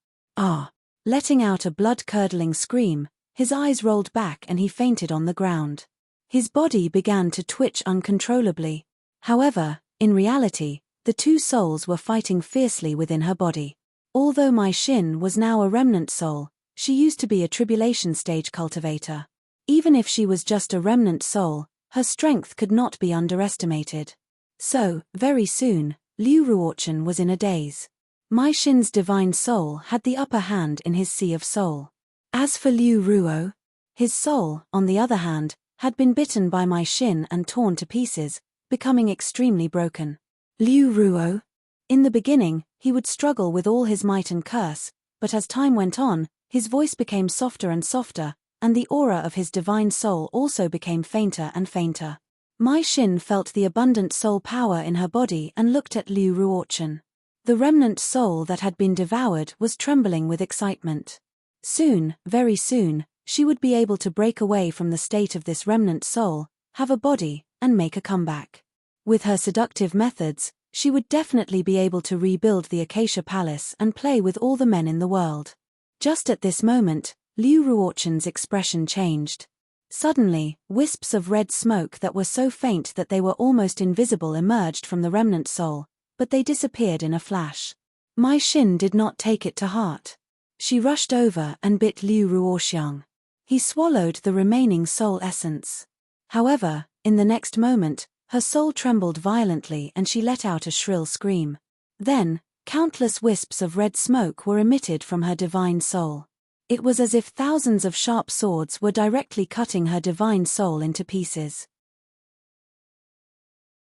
Letting out a blood-curdling scream, his eyes rolled back and he fainted on the ground. His body began to twitch uncontrollably. However, in reality, the two souls were fighting fiercely within her body. Although Mai Xin was now a remnant soul, she used to be a tribulation stage cultivator. Even if she was just a remnant soul, her strength could not be underestimated. So, very soon, Liu Ruochen was in a daze. Mai Xin's divine soul had the upper hand in his sea of soul. As for Liu Ruo, his soul, on the other hand, had been bitten by Mai Xin and torn to pieces, becoming extremely broken. Liu Ruo. In the beginning, he would struggle with all his might and curse, but as time went on, his voice became softer and softer, and the aura of his divine soul also became fainter and fainter. Mai Xin felt the abundant soul power in her body and looked at Liu Ruochen. The remnant soul that had been devoured was trembling with excitement. Soon, very soon, she would be able to break away from the state of this remnant soul, have a body, and make a comeback. With her seductive methods, she would definitely be able to rebuild the Acacia Palace and play with all the men in the world. Just at this moment, Liu Ruochen's expression changed. Suddenly, wisps of red smoke that were so faint that they were almost invisible emerged from the remnant soul, but they disappeared in a flash. Mai Xin did not take it to heart. She rushed over and bit Liu Ruoxiang. He swallowed the remaining soul essence. However, in the next moment, her soul trembled violently and she let out a shrill scream. Then, countless wisps of red smoke were emitted from her divine soul. It was as if thousands of sharp swords were directly cutting her divine soul into pieces.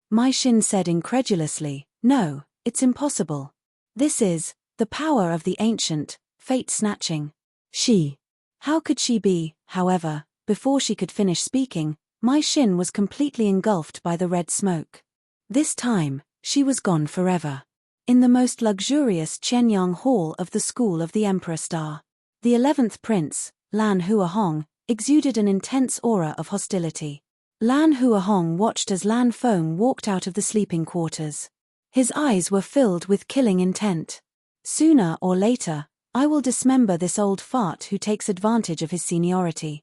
Mai Xin said incredulously, "No, it's impossible. This is the power of the ancient, fate-snatching. How could she be?" However, before she could finish speaking, Mai Xin was completely engulfed by the red smoke. This time, she was gone forever. In the most luxurious Qianyang Hall of the School of the Emperor Star, the 11th Prince, Lan Huahong, exuded an intense aura of hostility. Lan Huahong watched as Lan Feng walked out of the sleeping quarters. His eyes were filled with killing intent. Sooner or later, I will dismember this old fart who takes advantage of his seniority.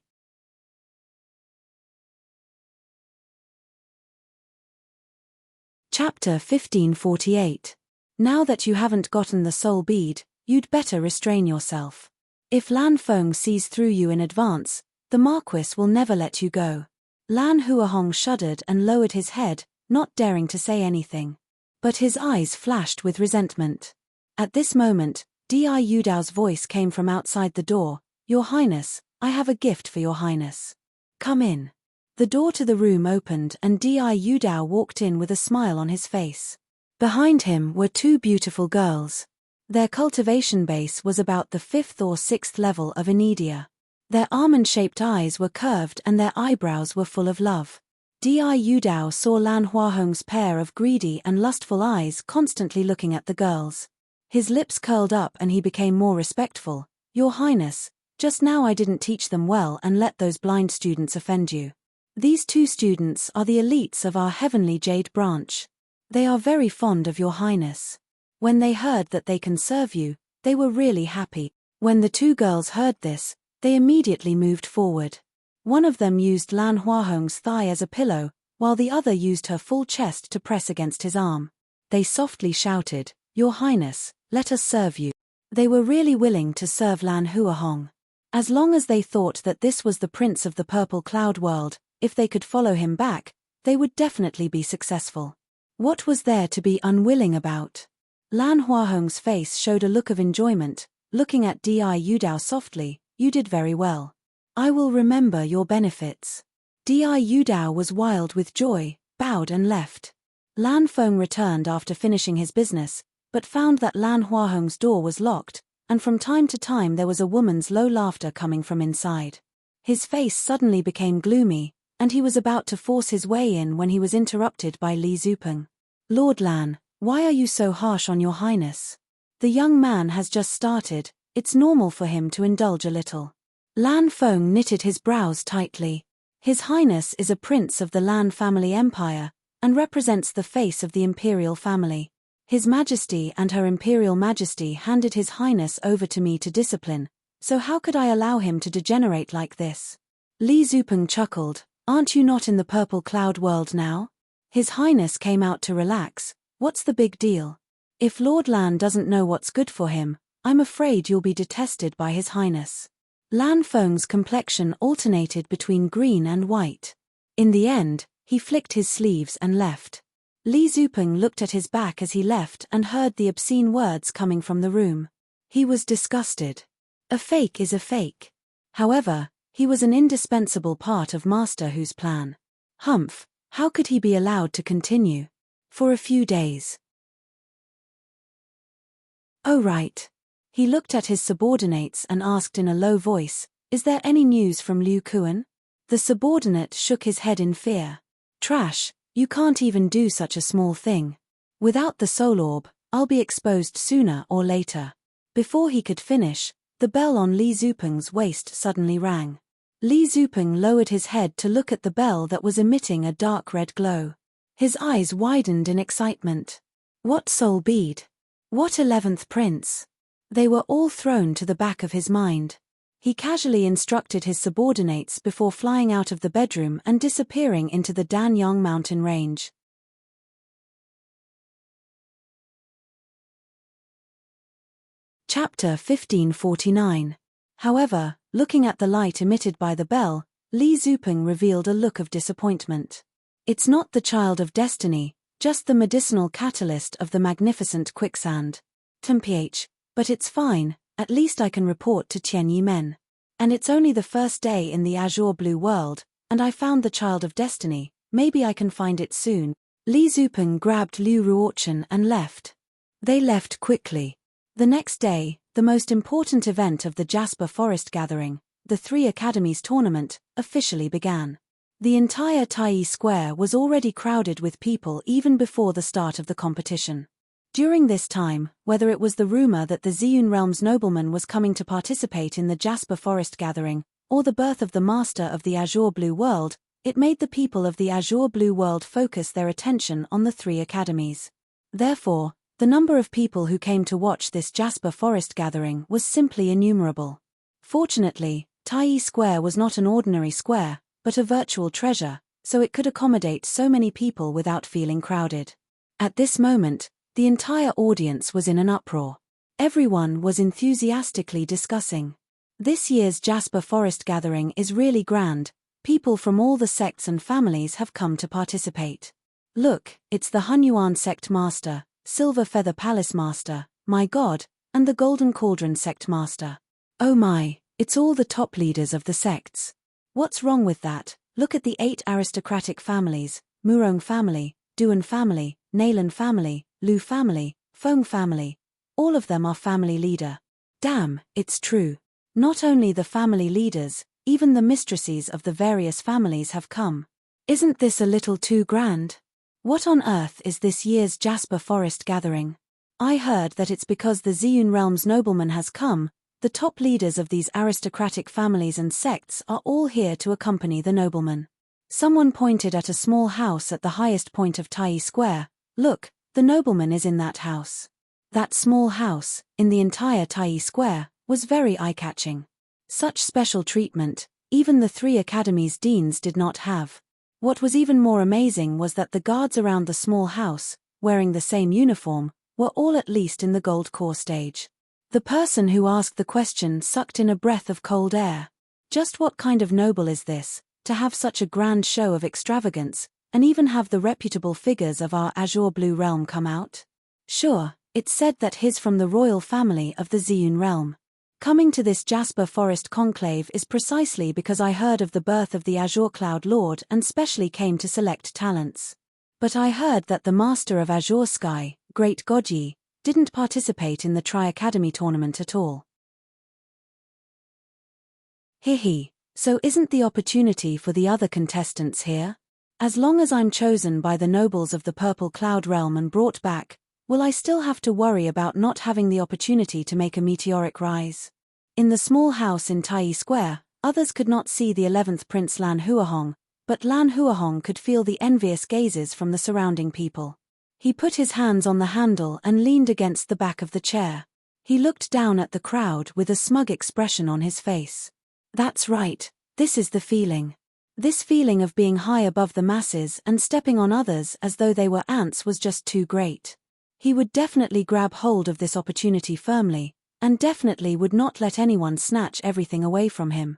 Chapter 1548. Now that you haven't gotten the soul bead, you'd better restrain yourself. If Lan Feng sees through you in advance, the Marquis will never let you go. Lan Huahong shuddered and lowered his head, not daring to say anything. But his eyes flashed with resentment. At this moment, Di Yudao's voice came from outside the door. "Your Highness, I have a gift for your Highness. Come in." The door to the room opened and Di Yudao walked in with a smile on his face. Behind him were two beautiful girls. Their cultivation base was about the 5th or 6th level of Enidia. Their almond-shaped eyes were curved and their eyebrows were full of love. Di Yudao saw Lan Huahong's pair of greedy and lustful eyes constantly looking at the girls. His lips curled up and he became more respectful. "Your Highness, just now I didn't teach them well and let those blind students offend you. These 2 students are the elites of our heavenly jade branch. They are very fond of your highness. When they heard that they can serve you, they were really happy. When the 2 girls heard this, they immediately moved forward. One of them used Lan Huahong's thigh as a pillow, while the other used her full chest to press against his arm. They softly shouted, "Your Highness, let us serve you." They were really willing to serve Lan Huahong. As long as they thought that this was the prince of the purple cloud world, if they could follow him back, they would definitely be successful. What was there to be unwilling about? Lan Huahong's face showed a look of enjoyment, looking at Di Yudao softly. "You did very well. I will remember your benefits." Di Yudao was wild with joy, bowed and left. Lan Feng returned after finishing his business, but found that Lan Huahong's door was locked, and from time to time there was a woman's low laughter coming from inside. His face suddenly became gloomy, and he was about to force his way in when he was interrupted by Li Zupeng. "Lord Lan, why are you so harsh on your highness? The young man has just started, it's normal for him to indulge a little." Lan Feng knitted his brows tightly. His highness is a prince of the Lan family empire, and represents the face of the imperial family. His Majesty and Her Imperial Majesty handed His Highness over to me to discipline, so how could I allow him to degenerate like this? Li Zupeng chuckled. "Aren't you not in the purple cloud world now? His Highness came out to relax, what's the big deal? If Lord Lan doesn't know what's good for him, I'm afraid you'll be detested by His Highness." Lan Feng's complexion alternated between green and white. In the end, he flicked his sleeves and left. Li Zupeng looked at his back as he left and heard the obscene words coming from the room. He was disgusted. A fake is a fake. However, he was an indispensable part of Master Hu's plan. Humph, how could he be allowed to continue? For a few days. Oh right. He looked at his subordinates and asked in a low voice, "Is there any news from Liu Kuan?" The subordinate shook his head in fear. "Trash, you can't even do such a small thing. Without the soul orb, I'll be exposed sooner or later." Before he could finish, the bell on Li Zupeng's waist suddenly rang. Li Zupeng lowered his head to look at the bell that was emitting a dark red glow. His eyes widened in excitement. What soul bead? What 11th prince? They were all thrown to the back of his mind. He casually instructed his subordinates before flying out of the bedroom and disappearing into the Danyang mountain range. Chapter 1549. However, looking at the light emitted by the bell, Li Zupeng revealed a look of disappointment. "It's not the child of destiny, just the medicinal catalyst of the magnificent quicksand. Temph. But it's fine, at least I can report to Tian Yimen. And it's only the first day in the azure blue world, and I found the child of destiny, maybe I can find it soon." Li Zupeng grabbed Liu Ruochen and left. They left quickly. The next day, the most important event of the Jasper Forest Gathering, the 3 Academies tournament, officially began. The entire Tai Square was already crowded with people even before the start of the competition. During this time, whether it was the rumor that the Ziyun Realm's nobleman was coming to participate in the Jasper Forest Gathering, or the birth of the Master of the Azure Blue World, it made the people of the Azure Blue World focus their attention on the 3 academies. Therefore, the number of people who came to watch this Jasper Forest Gathering was simply innumerable. Fortunately, Tai Square was not an ordinary square, but a virtual treasure, so it could accommodate so many people without feeling crowded. At this moment, the entire audience was in an uproar. Everyone was enthusiastically discussing. This year's Jasper Forest Gathering is really grand. People from all the sects and families have come to participate. Look, it's the Hunyuan Sect Master, Silver Feather Palace Master, my god, and the Golden Cauldron Sect Master. Oh my, it's all the top leaders of the sects. What's wrong with that? Look at the 8 aristocratic families, Murong family, Duan family, Nailan family, Lu family, Feng family. All of them are family leader. Damn, it's true. Not only the family leaders, even the mistresses of the various families have come. Isn't this a little too grand? What on earth is this year's Jasper Forest Gathering? I heard that it's because the Ziyun Realm's nobleman has come. The top leaders of these aristocratic families and sects are all here to accompany the nobleman. Someone pointed at a small house at the highest point of Tai Square. "Look, the nobleman is in that house." That small house, in the entire Tai Square, was very eye-catching. Such special treatment, even the 3 academies' deans did not have. What was even more amazing was that the guards around the small house, wearing the same uniform, were all at least in the gold core stage. The person who asked the question sucked in a breath of cold air. Just what kind of noble is this, to have such a grand show of extravagance, and even have the reputable figures of our azure blue realm come out? Sure, it's said that he's from the royal family of the Ziyun realm. Coming to this Jasper Forest conclave is precisely because I heard of the birth of the Azure Cloud Lord and specially came to select talents. But I heard that the Master of Azure Sky, Great Godyi, didn't participate in the Tri-Academy tournament at all. Hehe, so isn't the opportunity for the other contestants here? As long as I'm chosen by the nobles of the Purple Cloud Realm and brought back, will I still have to worry about not having the opportunity to make a meteoric rise? In the small house in Tai Square, others could not see the 11th Prince Lan Huahong, but Lan Huahong could feel the envious gazes from the surrounding people. He put his hands on the handle and leaned against the back of the chair. He looked down at the crowd with a smug expression on his face. That's right, this is the feeling. This feeling of being high above the masses and stepping on others as though they were ants was just too great. He would definitely grab hold of this opportunity firmly, and definitely would not let anyone snatch everything away from him.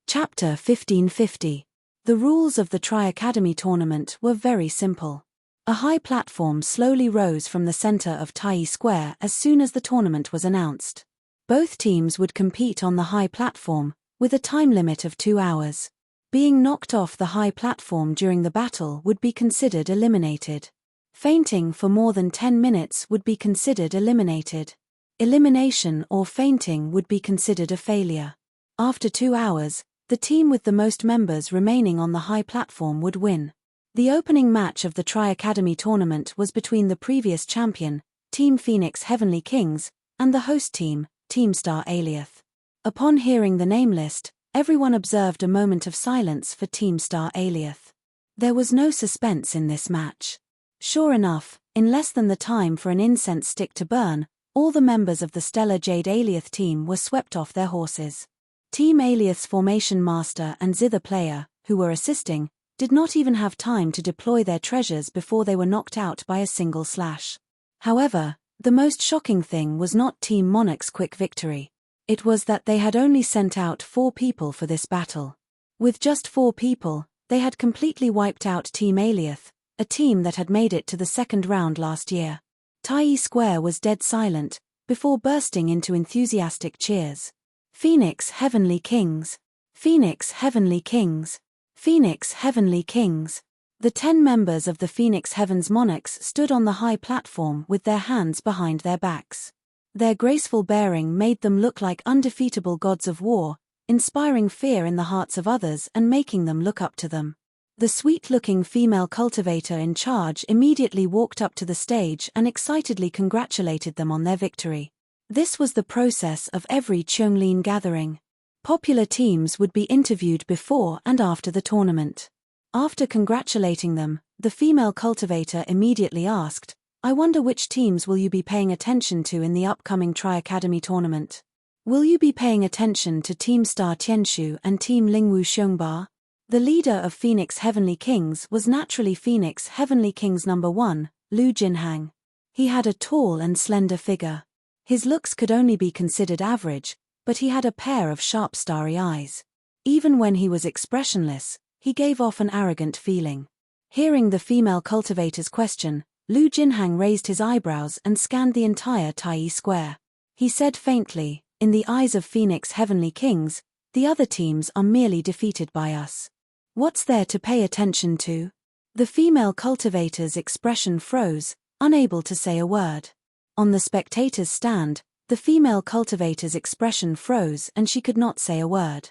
Chapter 1550. The rules of the Tri-Academy tournament were very simple. A high platform slowly rose from the center of Tai Square as soon as the tournament was announced. Both teams would compete on the high platform, with a time limit of 2 hours. Being knocked off the high platform during the battle would be considered eliminated. Fainting for more than 10 minutes would be considered eliminated. Elimination or fainting would be considered a failure. After 2 hours, the team with the most members remaining on the high platform would win. The opening match of the Tri-Academy tournament was between the previous champion, Team Phoenix Heavenly Kings, and the host team, Team Star Alioth. Upon hearing the name list, everyone observed a moment of silence for Team Star Alioth. There was no suspense in this match. Sure enough, in less than the time for an incense stick to burn, all the members of the Stellar Jade Alioth team were swept off their horses. Team Alioth's formation master and Zither player, who were assisting, did not even have time to deploy their treasures before they were knocked out by a single slash. However, the most shocking thing was not Team Monarch's quick victory. It was that they had only sent out 4 people for this battle. With just 4 people, they had completely wiped out Team Alioth, a team that had made it to the second round last year. Tai Square was dead silent, before bursting into enthusiastic cheers. Phoenix Heavenly Kings! Phoenix Heavenly Kings! Phoenix Heavenly Kings! The 10 members of the Phoenix Heaven's Monarchs stood on the high platform with their hands behind their backs. Their graceful bearing made them look like undefeatable gods of war, inspiring fear in the hearts of others and making them look up to them. The sweet-looking female cultivator in charge immediately walked up to the stage and excitedly congratulated them on their victory. This was the process of every Cheonglin gathering. Popular teams would be interviewed before and after the tournament. After congratulating them, the female cultivator immediately asked, "I wonder which teams will you be paying attention to in the upcoming Tri-Academy tournament? Will you be paying attention to Team Star Tianshu and Team Lingwu Xiongba?" The leader of Phoenix Heavenly Kings was naturally Phoenix Heavenly Kings number 1, Lu Jinhang. He had a tall and slender figure. His looks could only be considered average, but he had a pair of sharp starry eyes. Even when he was expressionless, he gave off an arrogant feeling. Hearing the female cultivator's question, Lu Jinhang raised his eyebrows and scanned the entire Tai Square. He said faintly, "In the eyes of Phoenix Heavenly Kings, the other teams are merely defeated by us. What's there to pay attention to?" The female cultivator's expression froze, unable to say a word. On the spectator's stand, the female cultivator's expression froze and she could not say a word.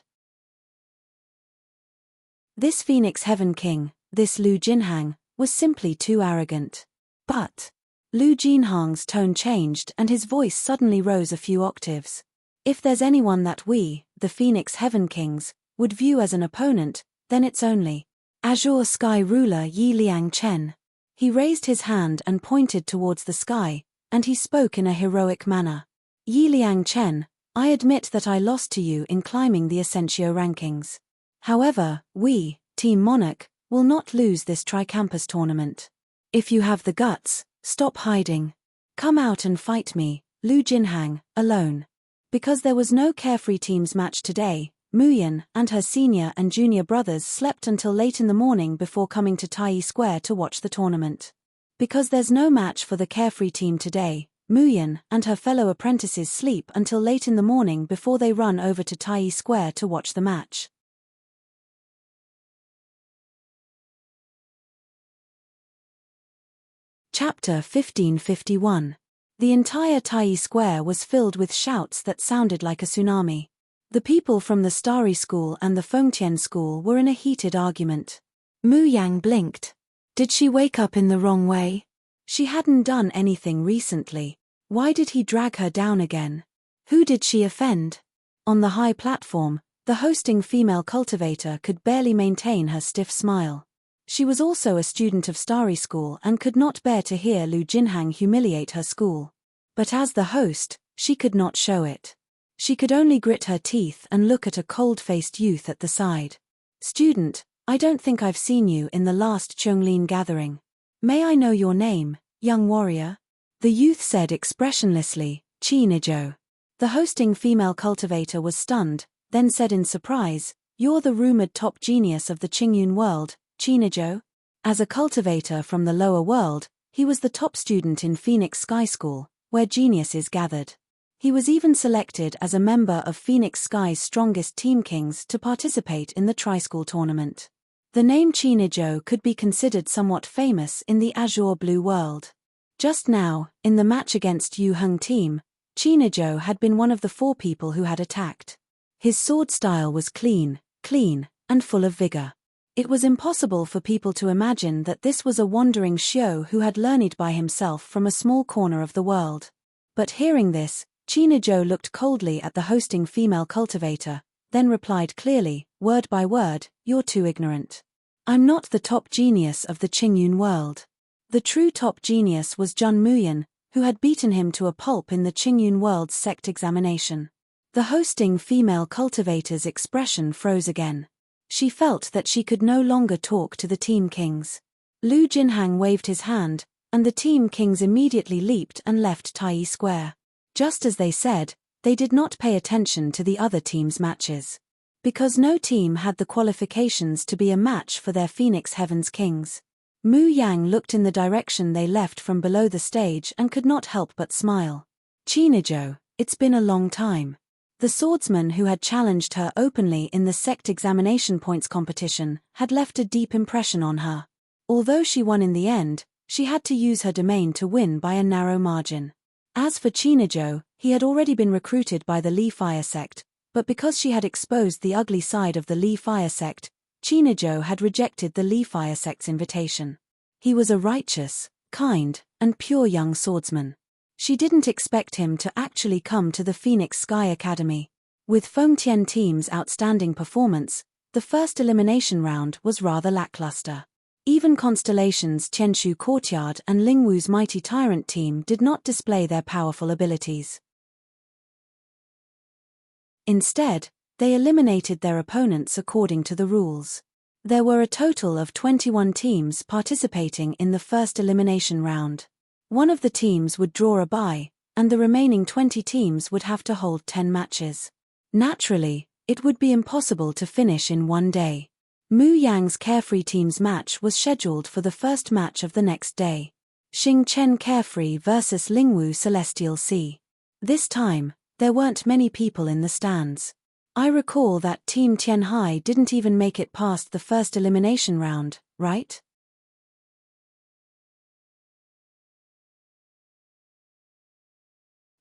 This Phoenix Heaven King, this Lu Jinhang, was simply too arrogant. But Lu Jinhang's tone changed and his voice suddenly rose a few octaves. If there's anyone that we, the Phoenix Heaven Kings, would view as an opponent, then it's only Azure Sky Ruler Yi Liang Chen. He raised his hand and pointed towards the sky, and he spoke in a heroic manner. Yi Liang Chen, I admit that I lost to you in climbing the Essentio rankings. However, we, Team Monarch, will not lose this Tri-Campus tournament. If you have the guts, stop hiding. Come out and fight me, Lu Jinhang, alone. Because there was no Carefree Teams match today, Muyan and her senior and junior brothers slept until late in the morning before coming to Tai Square to watch the tournament. Because there's no match for the Carefree team today, Muyan and her fellow apprentices sleep until late in the morning before they run over to Tai Square to watch the match. Chapter 1551. The entire Tai Square was filled with shouts that sounded like a tsunami. The people from the Starry School and the Fengtian School were in a heated argument. Mu Yang blinked. Did she wake up in the wrong way? She hadn't done anything recently. Why did he drag her down again? Who did she offend? On the high platform, the hosting female cultivator could barely maintain her stiff smile. She was also a student of Starry School and could not bear to hear Lu Jinhang humiliate her school. But as the host, she could not show it. She could only grit her teeth and look at a cold-faced youth at the side. Student, I don't think I've seen you in the last Chonglin gathering. May I know your name, young warrior? The youth said expressionlessly, Chi Nijo. The hosting female cultivator was stunned, then said in surprise, You're the rumored top genius of the Qingyun world, Chi Nijo? As a cultivator from the lower world, he was the top student in Phoenix Sky School, where geniuses gathered. He was even selected as a member of Phoenix Sky's strongest team kings to participate in the Tri-School tournament. The name Chi Nijo could be considered somewhat famous in the Azure Blue world. Just now, in the match against Yu Heng team, Chi Nijo had been one of the 4 people who had attacked. His sword style was clean, and full of vigor. It was impossible for people to imagine that this was a wandering Xiao who had learned by himself from a small corner of the world. But hearing this, Chi Nijo looked coldly at the hosting female cultivator, then replied clearly, word by word, You're too ignorant. I'm not the top genius of the Qingyun world. The true top genius was Jun Muyan, who had beaten him to a pulp in the Qingyun world's sect examination. The hosting female cultivator's expression froze again. She felt that she could no longer talk to the team kings. Lu Jinhang waved his hand, and the team kings immediately leaped and left Tai Square. Just as they said, they did not pay attention to the other team's matches. Because no team had the qualifications to be a match for their Phoenix Heavens Kings. Mu Yang looked in the direction they left from below the stage and could not help but smile. Chi Nijo, it's been a long time. The swordsman who had challenged her openly in the sect examination points competition had left a deep impression on her. Although she won in the end, she had to use her domain to win by a narrow margin. As for Chi Nijo, he had already been recruited by the Li Fire sect, but because she had exposed the ugly side of the Li Fire sect, Chi Nijo had rejected the Li Fire sect's invitation. He was a righteous, kind, and pure young swordsman. She didn't expect him to actually come to the Phoenix Sky Academy. With Fengtian team's outstanding performance, the first elimination round was rather lackluster. Even Constellation's Qianshu Courtyard and Lingwu's Mighty Tyrant team did not display their powerful abilities. Instead, they eliminated their opponents according to the rules. There were a total of 21 teams participating in the first elimination round. One of the teams would draw a bye, and the remaining 20 teams would have to hold 10 matches. Naturally, it would be impossible to finish in one day. Mu Yang's Carefree team's match was scheduled for the first match of the next day. Xing Chen Carefree vs Lingwu Celestial Sea. This time, there weren't many people in the stands. I recall that Team Tianhai didn't even make it past the first elimination round, right?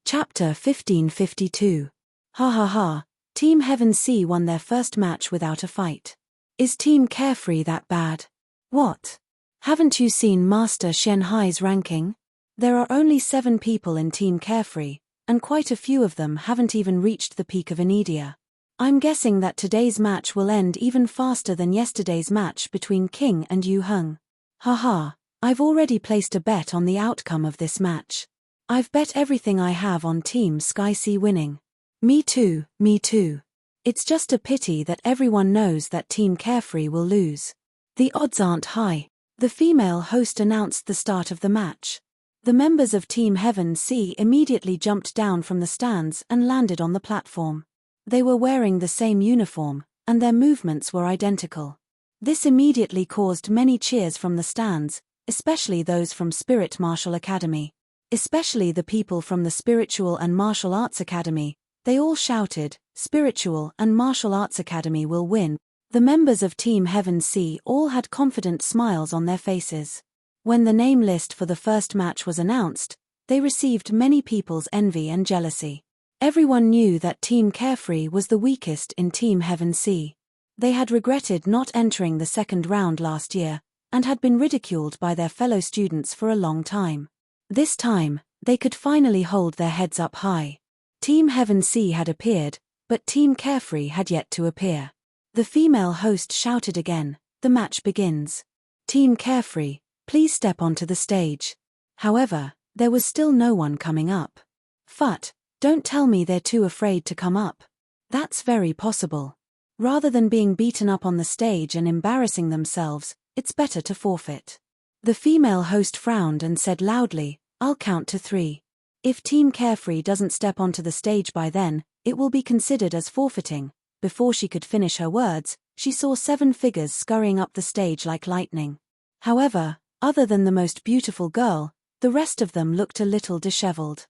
Chapter 1552. Ha ha ha, Team Heaven Sea won their first match without a fight. Is Team Carefree that bad? What? Haven't you seen Master Shenhai's ranking? There are only 7 people in Team Carefree, and quite a few of them haven't even reached the peak of Enedia. I'm guessing that today's match will end even faster than yesterday's match between King and Yu Heng. Haha, I've already placed a bet on the outcome of this match. I've bet everything I have on Team Sky Sea winning. Me too, me too. It's just a pity that everyone knows that Team Carefree will lose. The odds aren't high. The female host announced the start of the match. The members of Team Heaven Sea immediately jumped down from the stands and landed on the platform. They were wearing the same uniform, and their movements were identical. This immediately caused many cheers from the stands, especially those from Spirit Martial Academy. Especially the people from the Spiritual and Martial Arts Academy. They all shouted, "Spiritual and Martial Arts Academy will win." The members of Team Heaven Sea all had confident smiles on their faces. When the name list for the first match was announced, they received many people's envy and jealousy. Everyone knew that Team Carefree was the weakest in Team Heaven Sea. They had regretted not entering the second round last year, and had been ridiculed by their fellow students for a long time. This time, they could finally hold their heads up high. Team Heaven Sea had appeared, but Team Carefree had yet to appear. The female host shouted again, "The match begins. Team Carefree, please step onto the stage." However, there was still no one coming up. "Phut, don't tell me they're too afraid to come up." That's very possible. Rather than being beaten up on the stage and embarrassing themselves, it's better to forfeit. The female host frowned and said loudly, "I'll count to 3. If Team Carefree doesn't step onto the stage by then, it will be considered as forfeiting." Before she could finish her words, she saw 7 figures scurrying up the stage like lightning. However, other than the most beautiful girl, the rest of them looked a little disheveled.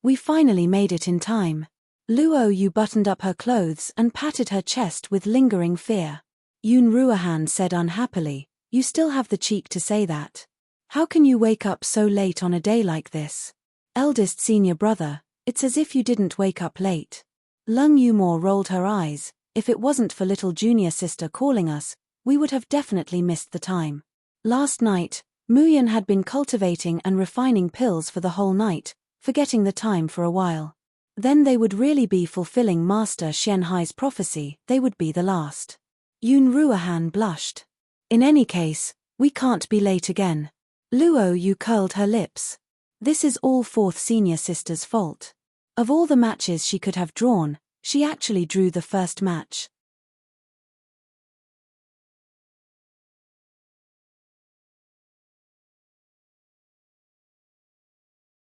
We finally made it in time." Luo Yu buttoned up her clothes and patted her chest with lingering fear. Yun Ruohan said unhappily, "You still have the cheek to say that. How can you wake up so late on a day like this? Eldest senior brother, it's as if you didn't wake up late." Lung Yumor rolled her eyes. "If it wasn't for little junior sister calling us, we would have definitely missed the time. Last night, Muyan had been cultivating and refining pills for the whole night, forgetting the time for a while. Then they would really be fulfilling Master Xianhai's prophecy, they would be the last." Yun Ruohan blushed. "In any case, we can't be late again." Luo Yu curled her lips. This is all 4th senior sister's fault. Of all the matches she could have drawn, she actually drew the first match.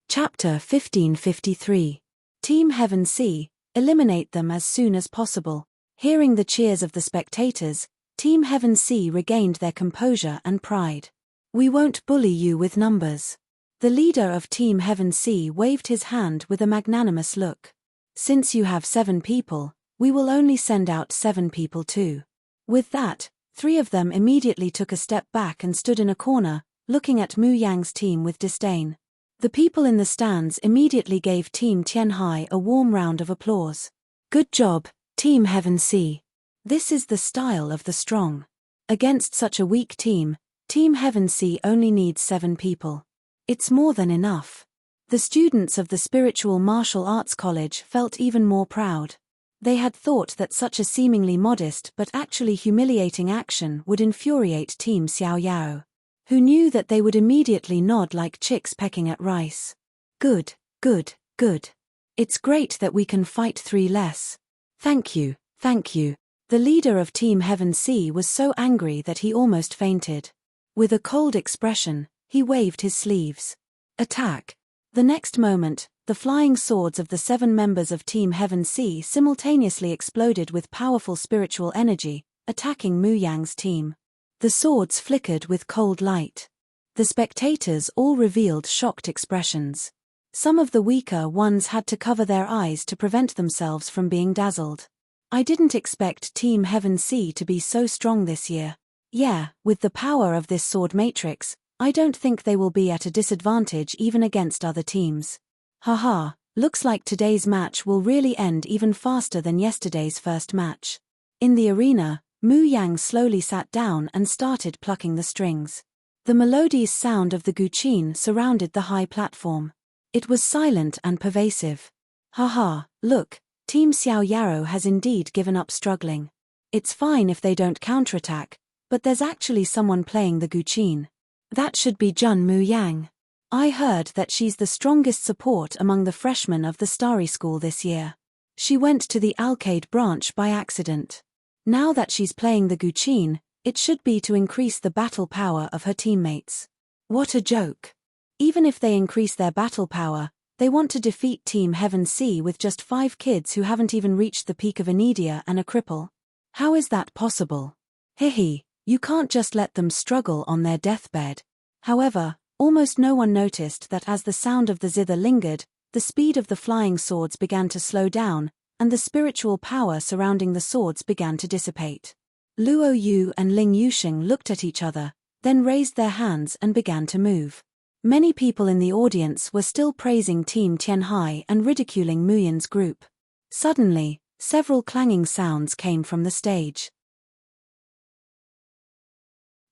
Chapter 1553. Team Heaven Sea, eliminate them as soon as possible. Hearing the cheers of the spectators, Team Heaven Sea regained their composure and pride. "We won't bully you with numbers." The leader of Team Heaven Sea waved his hand with a magnanimous look. "Since you have 7 people, we will only send out 7 people too." With that, 3 of them immediately took a step back and stood in a corner, looking at Mu Yang's team with disdain. The people in the stands immediately gave Team Tianhai a warm round of applause. "Good job, Team Heaven Sea. This is the style of the strong." Against such a weak team, Team Heaven Sea only needs 7 people. It's more than enough. The students of the Spiritual Martial Arts College felt even more proud. They had thought that such a seemingly modest but actually humiliating action would infuriate Team Xiao Yao, who knew that they would immediately nod like chicks pecking at rice. Good, good, good. It's great that we can fight 3 less. Thank you, thank you." The leader of Team Heaven Sea was so angry that he almost fainted. With a cold expression, he waved his sleeves. Attack. The next moment, the flying swords of the 7 members of Team Heaven Sea simultaneously exploded with powerful spiritual energy, attacking Mu Yang's team. The swords flickered with cold light. The spectators all revealed shocked expressions. Some of the weaker ones had to cover their eyes to prevent themselves from being dazzled. "I didn't expect Team Heaven Sea to be so strong this year. Yeah, with the power of this sword matrix, I don't think they will be at a disadvantage even against other teams. Haha, looks like today's match will really end even faster than yesterday's first match." In the arena, Mu Yang slowly sat down and started plucking the strings. The melodious sound of the guqin surrounded the high platform. It was silent and pervasive. Haha, look, Team Xiao Yarrow has indeed given up struggling. It's fine if they don't counterattack, but there's actually someone playing the guqin. That should be Jun Mu Yang. I heard that she's the strongest support among the freshmen of the Starry School this year. She went to the Alcade branch by accident. Now that she's playing the guqin, it should be to increase the battle power of her teammates. What a joke. Even if they increase their battle power, they want to defeat Team Heaven Sea with just 5 kids who haven't even reached the peak of Anidia and a cripple. How is that possible? Hihi, you can't just let them struggle on their deathbed. However, almost no one noticed that as the sound of the zither lingered, the speed of the flying swords began to slow down, and the spiritual power surrounding the swords began to dissipate. Luo Yu and Ling Yusheng looked at each other, then raised their hands and began to move. Many people in the audience were still praising Team Tianhai and ridiculing Muyan's group. Suddenly, several clanging sounds came from the stage.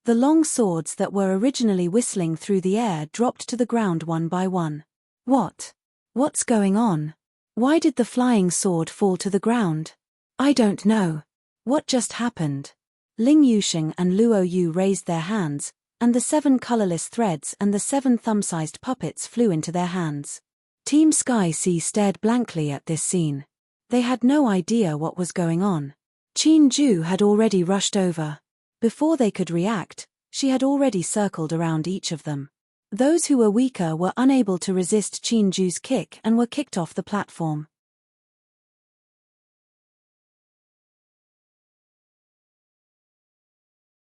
The long swords that were originally whistling through the air dropped to the ground one by one. What's going on? Why did the flying sword fall to the ground? I don't know. What just happened? Ling Yusheng and Luo Yu raised their hands, and the 7 colorless threads and the 7 thumb-sized puppets flew into their hands. Team Sky Sea stared blankly at this scene. They had no idea what was going on. Qin Ju had already rushed over. Before they could react, she had already circled around each of them. Those who were weaker were unable to resist Qin Ju's kick and were kicked off the platform.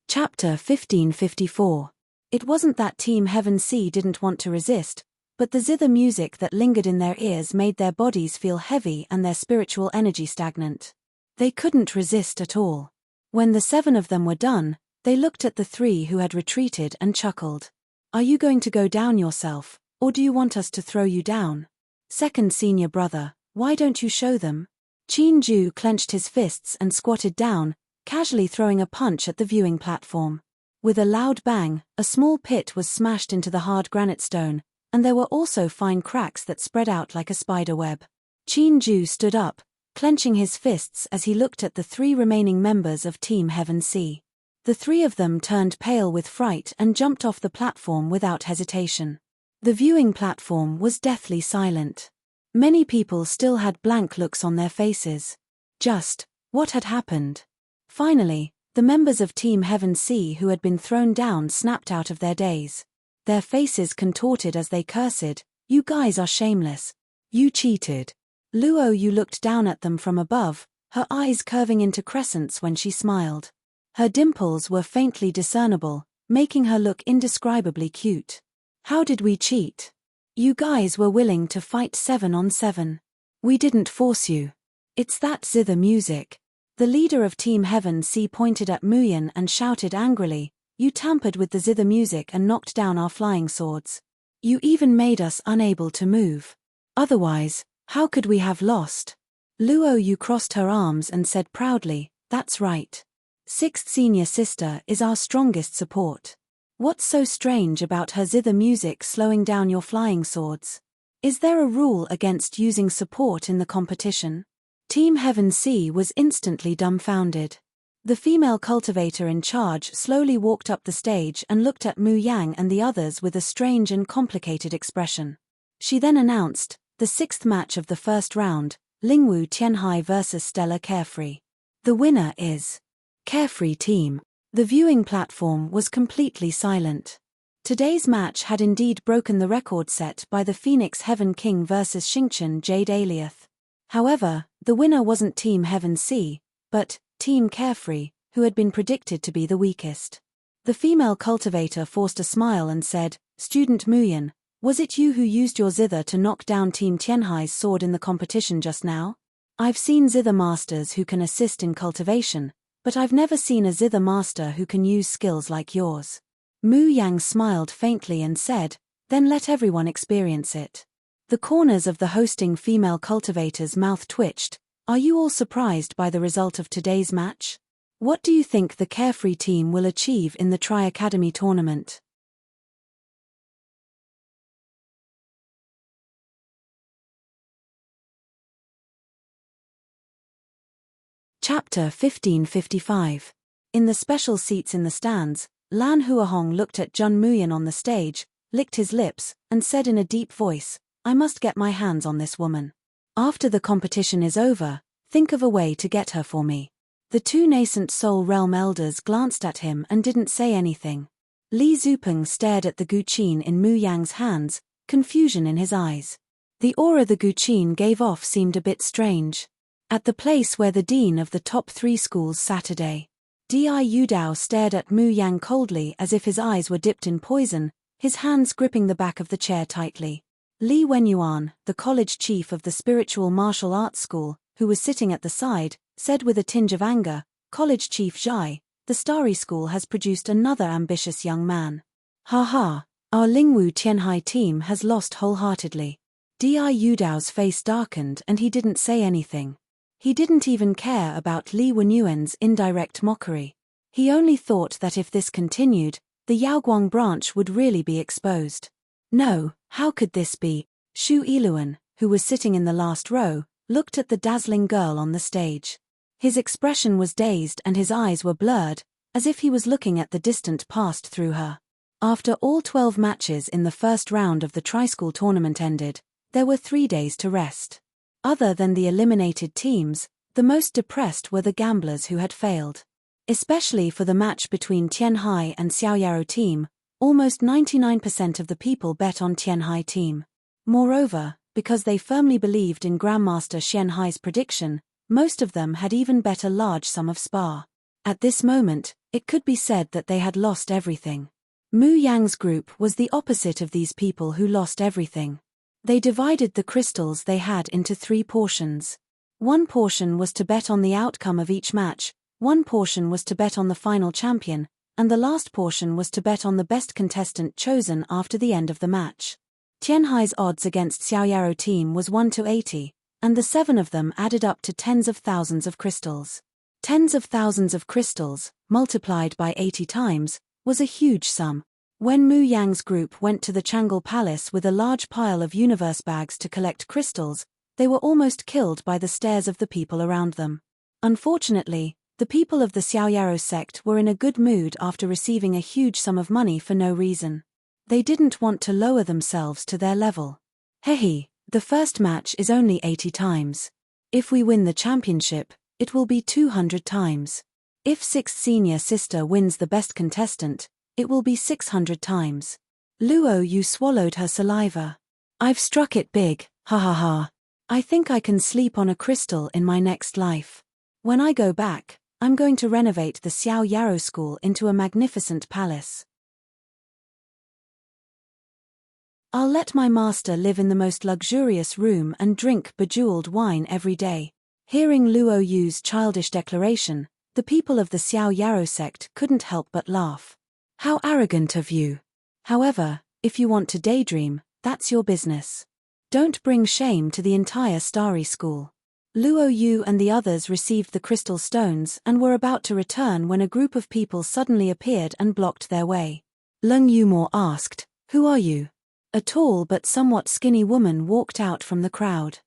Chapter 1554. It wasn't that Team Heaven Sea didn't want to resist, but the zither music that lingered in their ears made their bodies feel heavy and their spiritual energy stagnant. They couldn't resist at all. When the 7 of them were done, they looked at the 3 who had retreated and chuckled. Are you going to go down yourself, or do you want us to throw you down? Second senior brother, why don't you show them? Qin Ju clenched his fists and squatted down, casually throwing a punch at the viewing platform. With a loud bang, a small pit was smashed into the hard granite stone, and there were also fine cracks that spread out like a spider web. Qin Ju stood up, clenching his fists as he looked at the 3 remaining members of Team Heaven Sea. The 3 of them turned pale with fright and jumped off the platform without hesitation. The viewing platform was deathly silent. Many people still had blank looks on their faces. Just, what had happened? Finally, the members of Team Heaven Sea who had been thrown down snapped out of their daze. Their faces contorted as they cursed, "You guys are shameless. You cheated." Luo Yu looked down at them from above, her eyes curving into crescents when she smiled. Her dimples were faintly discernible, making her look indescribably cute. How did we cheat? You guys were willing to fight 7 on 7. We didn't force you. It's that zither music. The leader of Team Heaven Sea pointed at Muyan and shouted angrily, "You tampered with the zither music and knocked down our flying swords. You even made us unable to move. Otherwise, how could we have lost?" Luo Yu crossed her arms and said proudly, "That's right. 6th senior sister is our strongest support. What's so strange about her zither music slowing down your flying swords? Is there a rule against using support in the competition?" Team Heaven Sea was instantly dumbfounded. The female cultivator in charge slowly walked up the stage and looked at Mu Yang and the others with a strange and complicated expression. She then announced, the 6th match of the first round, Lingwu Tianhai vs Stella Carefree. The winner is Carefree Team. The viewing platform was completely silent. Today's match had indeed broken the record set by the Phoenix Heaven King vs Xingqian Jade Aliath. However, the winner wasn't Team Heaven Sea, but Team Carefree, who had been predicted to be the weakest. The female cultivator forced a smile and said, "Student Muyan, was it you who used your zither to knock down Team Tianhai's sword in the competition just now? I've seen zither masters who can assist in cultivation, but I've never seen a zither master who can use skills like yours." Mu Yang smiled faintly and said, "Then let everyone experience it." The corners of the hosting female cultivator's mouth twitched. "Are you all surprised by the result of today's match? What do you think the Carefree team will achieve in the Tri-Academy tournament?" Chapter 1555. In the special seats in the stands, Lan Huahong looked at Jun Muyan on the stage, licked his lips, and said in a deep voice, "I must get my hands on this woman. After the competition is over, think of a way to get her for me." The two nascent Soul Realm elders glanced at him and didn't say anything. Li Zupeng stared at the guqin in Mu Yang's hands, confusion in his eyes. The aura the guqin gave off seemed a bit strange. At the place where the dean of the top 3 schools Saturday, Di Yudao stared at Mu Yang coldly as if his eyes were dipped in poison, his hands gripping the back of the chair tightly. Li Wenyuan, the college chief of the spiritual martial arts school, who was sitting at the side, said with a tinge of anger, "College Chief Zhai, the Starry School has produced another ambitious young man. Ha ha, our Lingwu Tianhai team has lost wholeheartedly." Di Yudao's face darkened and he didn't say anything. He didn't even care about Li Wenyuan's indirect mockery. He only thought that if this continued, the Yaoguang branch would really be exposed. No, how could this be? Shu Iluan, who was sitting in the last row, looked at the dazzling girl on the stage. His expression was dazed and his eyes were blurred, as if he was looking at the distant past through her. After all 12 matches in the first round of the Tri-School tournament ended, there were 3 days to rest. Other than the eliminated teams, the most depressed were the gamblers who had failed. Especially for the match between Tianhai and Xiaoyaro team, almost 99% of the people bet on Tianhai team. Moreover, because they firmly believed in Grandmaster Xianhai's prediction, most of them had even bet a large sum of spar. At this moment, it could be said that they had lost everything. Mu Yang's group was the opposite of these people who lost everything. They divided the crystals they had into 3 portions. One portion was to bet on the outcome of each match, one portion was to bet on the final champion, and the last portion was to bet on the best contestant chosen after the end of the match. Tianhai's odds against Xiaoyaro team was 1-80, and the 7 of them added up to tens of thousands of crystals. Tens of thousands of crystals, multiplied by 80 times, was a huge sum. When Mu Yang's group went to the Changle Palace with a large pile of universe bags to collect crystals, they were almost killed by the stares of the people around them. Unfortunately, the people of the Xiaoyaro sect were in a good mood after receiving a huge sum of money for no reason. They didn't want to lower themselves to their level. Hehe, the first match is only 80 times. If we win the championship, it will be 200 times. If 6th senior sister wins the best contestant, it will be 600 times. Luo Yu swallowed her saliva. "I've struck it big, ha ha ha. I think I can sleep on a crystal in my next life. When I go back, I'm going to renovate the Xiao Yaro school into a magnificent palace. I'll let my master live in the most luxurious room and drink bejeweled wine every day." Hearing Luo Yu's childish declaration, the people of the Xiao Yaro sect couldn't help but laugh. How arrogant of you. However, if you want to daydream, that's your business. Don't bring shame to the entire Starry School. Luo Yu and the others received the crystal stones and were about to return when a group of people suddenly appeared and blocked their way. Leng Yumor asked, "Who are you?" A tall but somewhat skinny woman walked out from the crowd.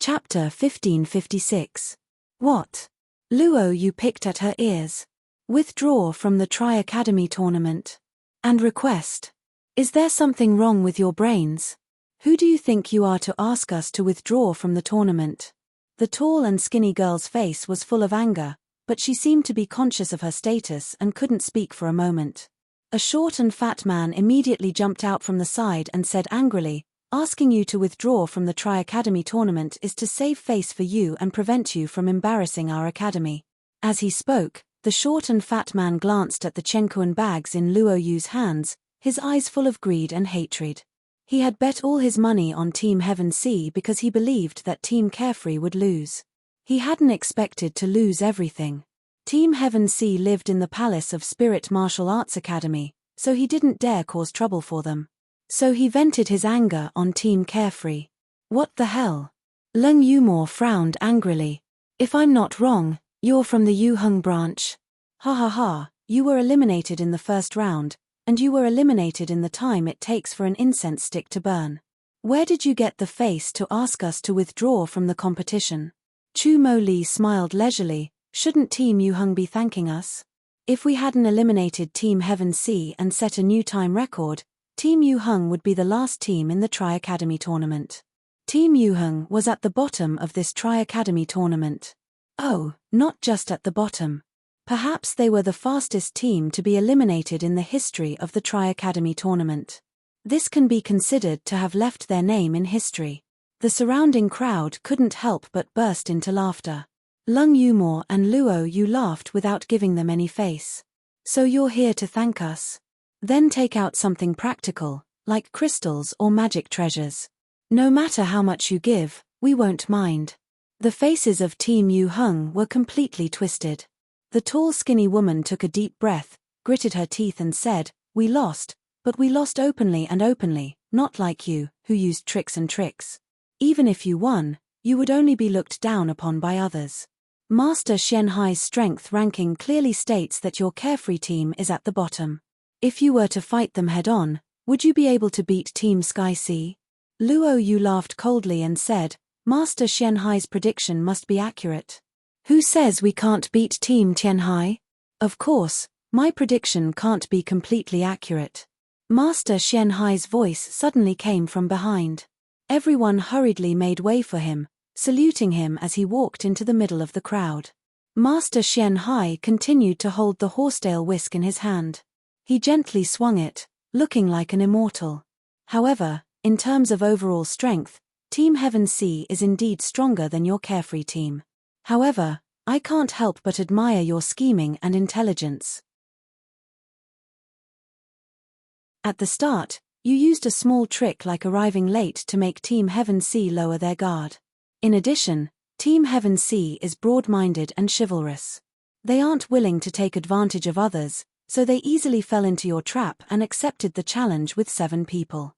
Chapter 1556. What? Luo Yu picked at her ears. Withdraw from the Tri-Academy tournament. And request. Is there something wrong with your brains? Who do you think you are to ask us to withdraw from the tournament? The tall and skinny girl's face was full of anger, but she seemed to be conscious of her status and couldn't speak for a moment. A short and fat man immediately jumped out from the side and said angrily, "Asking you to withdraw from the Tri-Academy tournament is to save face for you and prevent you from embarrassing our academy." As he spoke, the short and fat man glanced at the Chenkuan bags in Luo Yu's hands, his eyes full of greed and hatred. He had bet all his money on Team Heaven Sea because he believed that Team Carefree would lose. He hadn't expected to lose everything. Team Heaven Sea lived in the palace of Spirit Martial Arts Academy, so he didn't dare cause trouble for them. So he vented his anger on Team Carefree. What the hell? Leng Yumor frowned angrily. "If I'm not wrong, you're from the Yu Heng branch. Ha ha ha, you were eliminated in the first round, and you were eliminated in the time it takes for an incense stick to burn. Where did you get the face to ask us to withdraw from the competition? Chu Mo Li smiled leisurely. Shouldn't Team Yuheng be thanking us? If we hadn't eliminated Team Heaven Sea and set a new time record, Team Yuheng would be the last team in the Tri-Academy tournament. Team Yuheng was at the bottom of this Tri-Academy tournament. Oh, not just at the bottom. Perhaps they were the fastest team to be eliminated in the history of the Tri-Academy tournament. This can be considered to have left their name in history. The surrounding crowd couldn't help but burst into laughter. Lung Yumor and Luo Yu laughed without giving them any face. So you're here to thank us? Then take out something practical, like crystals or magic treasures. No matter how much you give, we won't mind. The faces of Team Yuheng were completely twisted. The tall skinny woman took a deep breath, gritted her teeth and said, "We lost, but we lost openly and openly, not like you, who used tricks and tricks. Even if you won, you would only be looked down upon by others. Master Xianhai's strength ranking clearly states that your carefree team is at the bottom. If you were to fight them head-on, would you be able to beat Team Sky Sea?" Luo Yu laughed coldly and said, "Master Xianhai's prediction must be accurate. Who says we can't beat Team Tianhai? Of course, my prediction can't be completely accurate." Master Xianhai's voice suddenly came from behind. Everyone hurriedly made way for him, saluting him as he walked into the middle of the crowd. Master Xianhai continued to hold the horsetail whisk in his hand. He gently swung it, looking like an immortal. However, in terms of overall strength, Team Heaven Sea is indeed stronger than your carefree team. However, I can't help but admire your scheming and intelligence. At the start, you used a small trick like arriving late to make Team Heaven Sea lower their guard. In addition, Team Heaven Sea is broad-minded and chivalrous. They aren't willing to take advantage of others, so they easily fell into your trap and accepted the challenge with 7 people.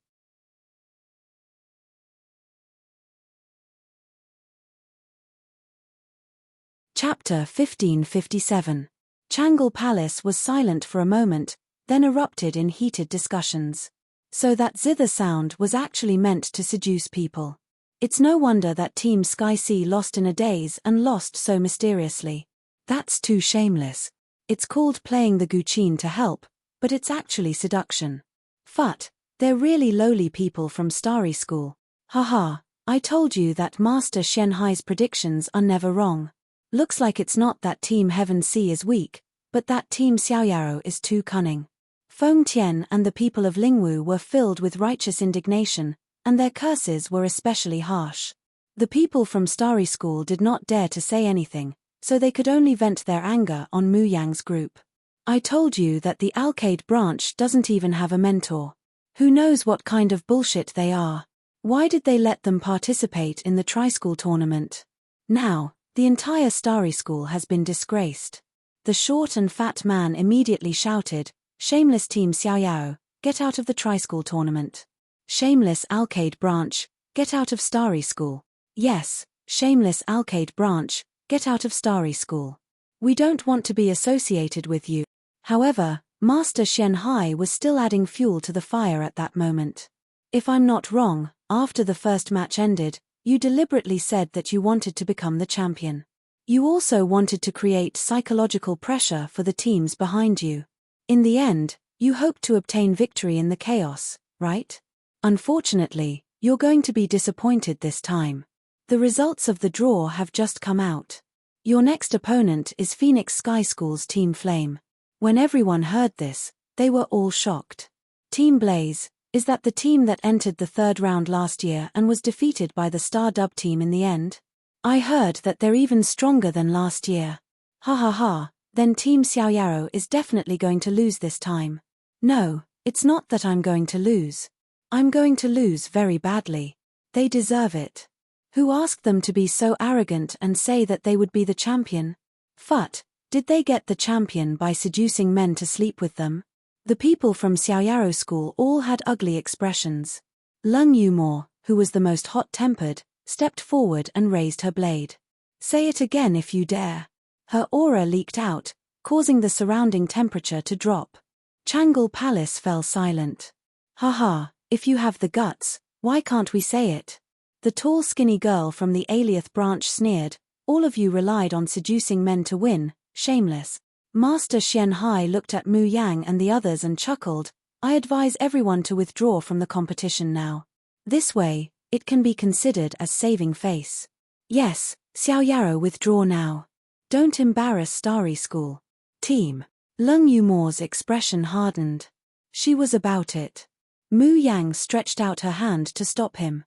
Chapter 1557. Changle Palace was silent for a moment, then erupted in heated discussions. So that zither sound was actually meant to seduce people. It's no wonder that Team Sky Sea lost in a daze and lost so mysteriously. That's too shameless. It's called playing the Guqin to help, but it's actually seduction. Phut, they're really lowly people from Starry School. Haha, I told you that Master Xianhai's predictions are never wrong. Looks like it's not that Team Heaven Sea is weak, but that Team Xiaoyaro is too cunning. Feng Tian and the people of Lingwu were filled with righteous indignation, and their curses were especially harsh. The people from Starry School did not dare to say anything, so they could only vent their anger on Mu Yang's group. I told you that the Alcade branch doesn't even have a mentor. Who knows what kind of bullshit they are? Why did they let them participate in the Tri-School tournament? Now, the entire Starry School has been disgraced. The short and fat man immediately shouted, "Shameless Team Xiaoyao, get out of the Tri-School tournament. Shameless Alcade branch, get out of Starry School. Yes, shameless Alcade branch, get out of Starry School. We don't want to be associated with you." However, Master Xianhai was still adding fuel to the fire at that moment. If I'm not wrong, after the first match ended, you deliberately said that you wanted to become the champion. You also wanted to create psychological pressure for the teams behind you. In the end, you hoped to obtain victory in the chaos, right? Unfortunately, you're going to be disappointed this time. The results of the draw have just come out. Your next opponent is Phoenix Sky School's Team Flame. When everyone heard this, they were all shocked. Team Blaze, is that the team that entered the 3rd round last year and was defeated by the Star Dub team in the end? I heard that they're even stronger than last year. Ha ha ha, then Team Xiaoyaro is definitely going to lose this time. No, it's not that I'm going to lose. I'm going to lose very badly. They deserve it. Who asked them to be so arrogant and say that they would be the champion? Phut, did they get the champion by seducing men to sleep with them? The people from Xiaoyaro School all had ugly expressions. Lung Yumor, who was the most hot-tempered, stepped forward and raised her blade. "Say it again if you dare." Her aura leaked out, causing the surrounding temperature to drop. Changle Palace fell silent. Haha, if you have the guts, why can't we say it? The tall skinny girl from the Aliath branch sneered, all of you relied on seducing men to win, shameless. Master Xian Hai looked at Mu Yang and the others and chuckled, I advise everyone to withdraw from the competition now. This way, it can be considered as saving face. Yes, Xiao Yarrow, withdraw now. Don't embarrass Starry School. Team. Lung Yumo's expression hardened. She was about it. Mu Yang stretched out her hand to stop him.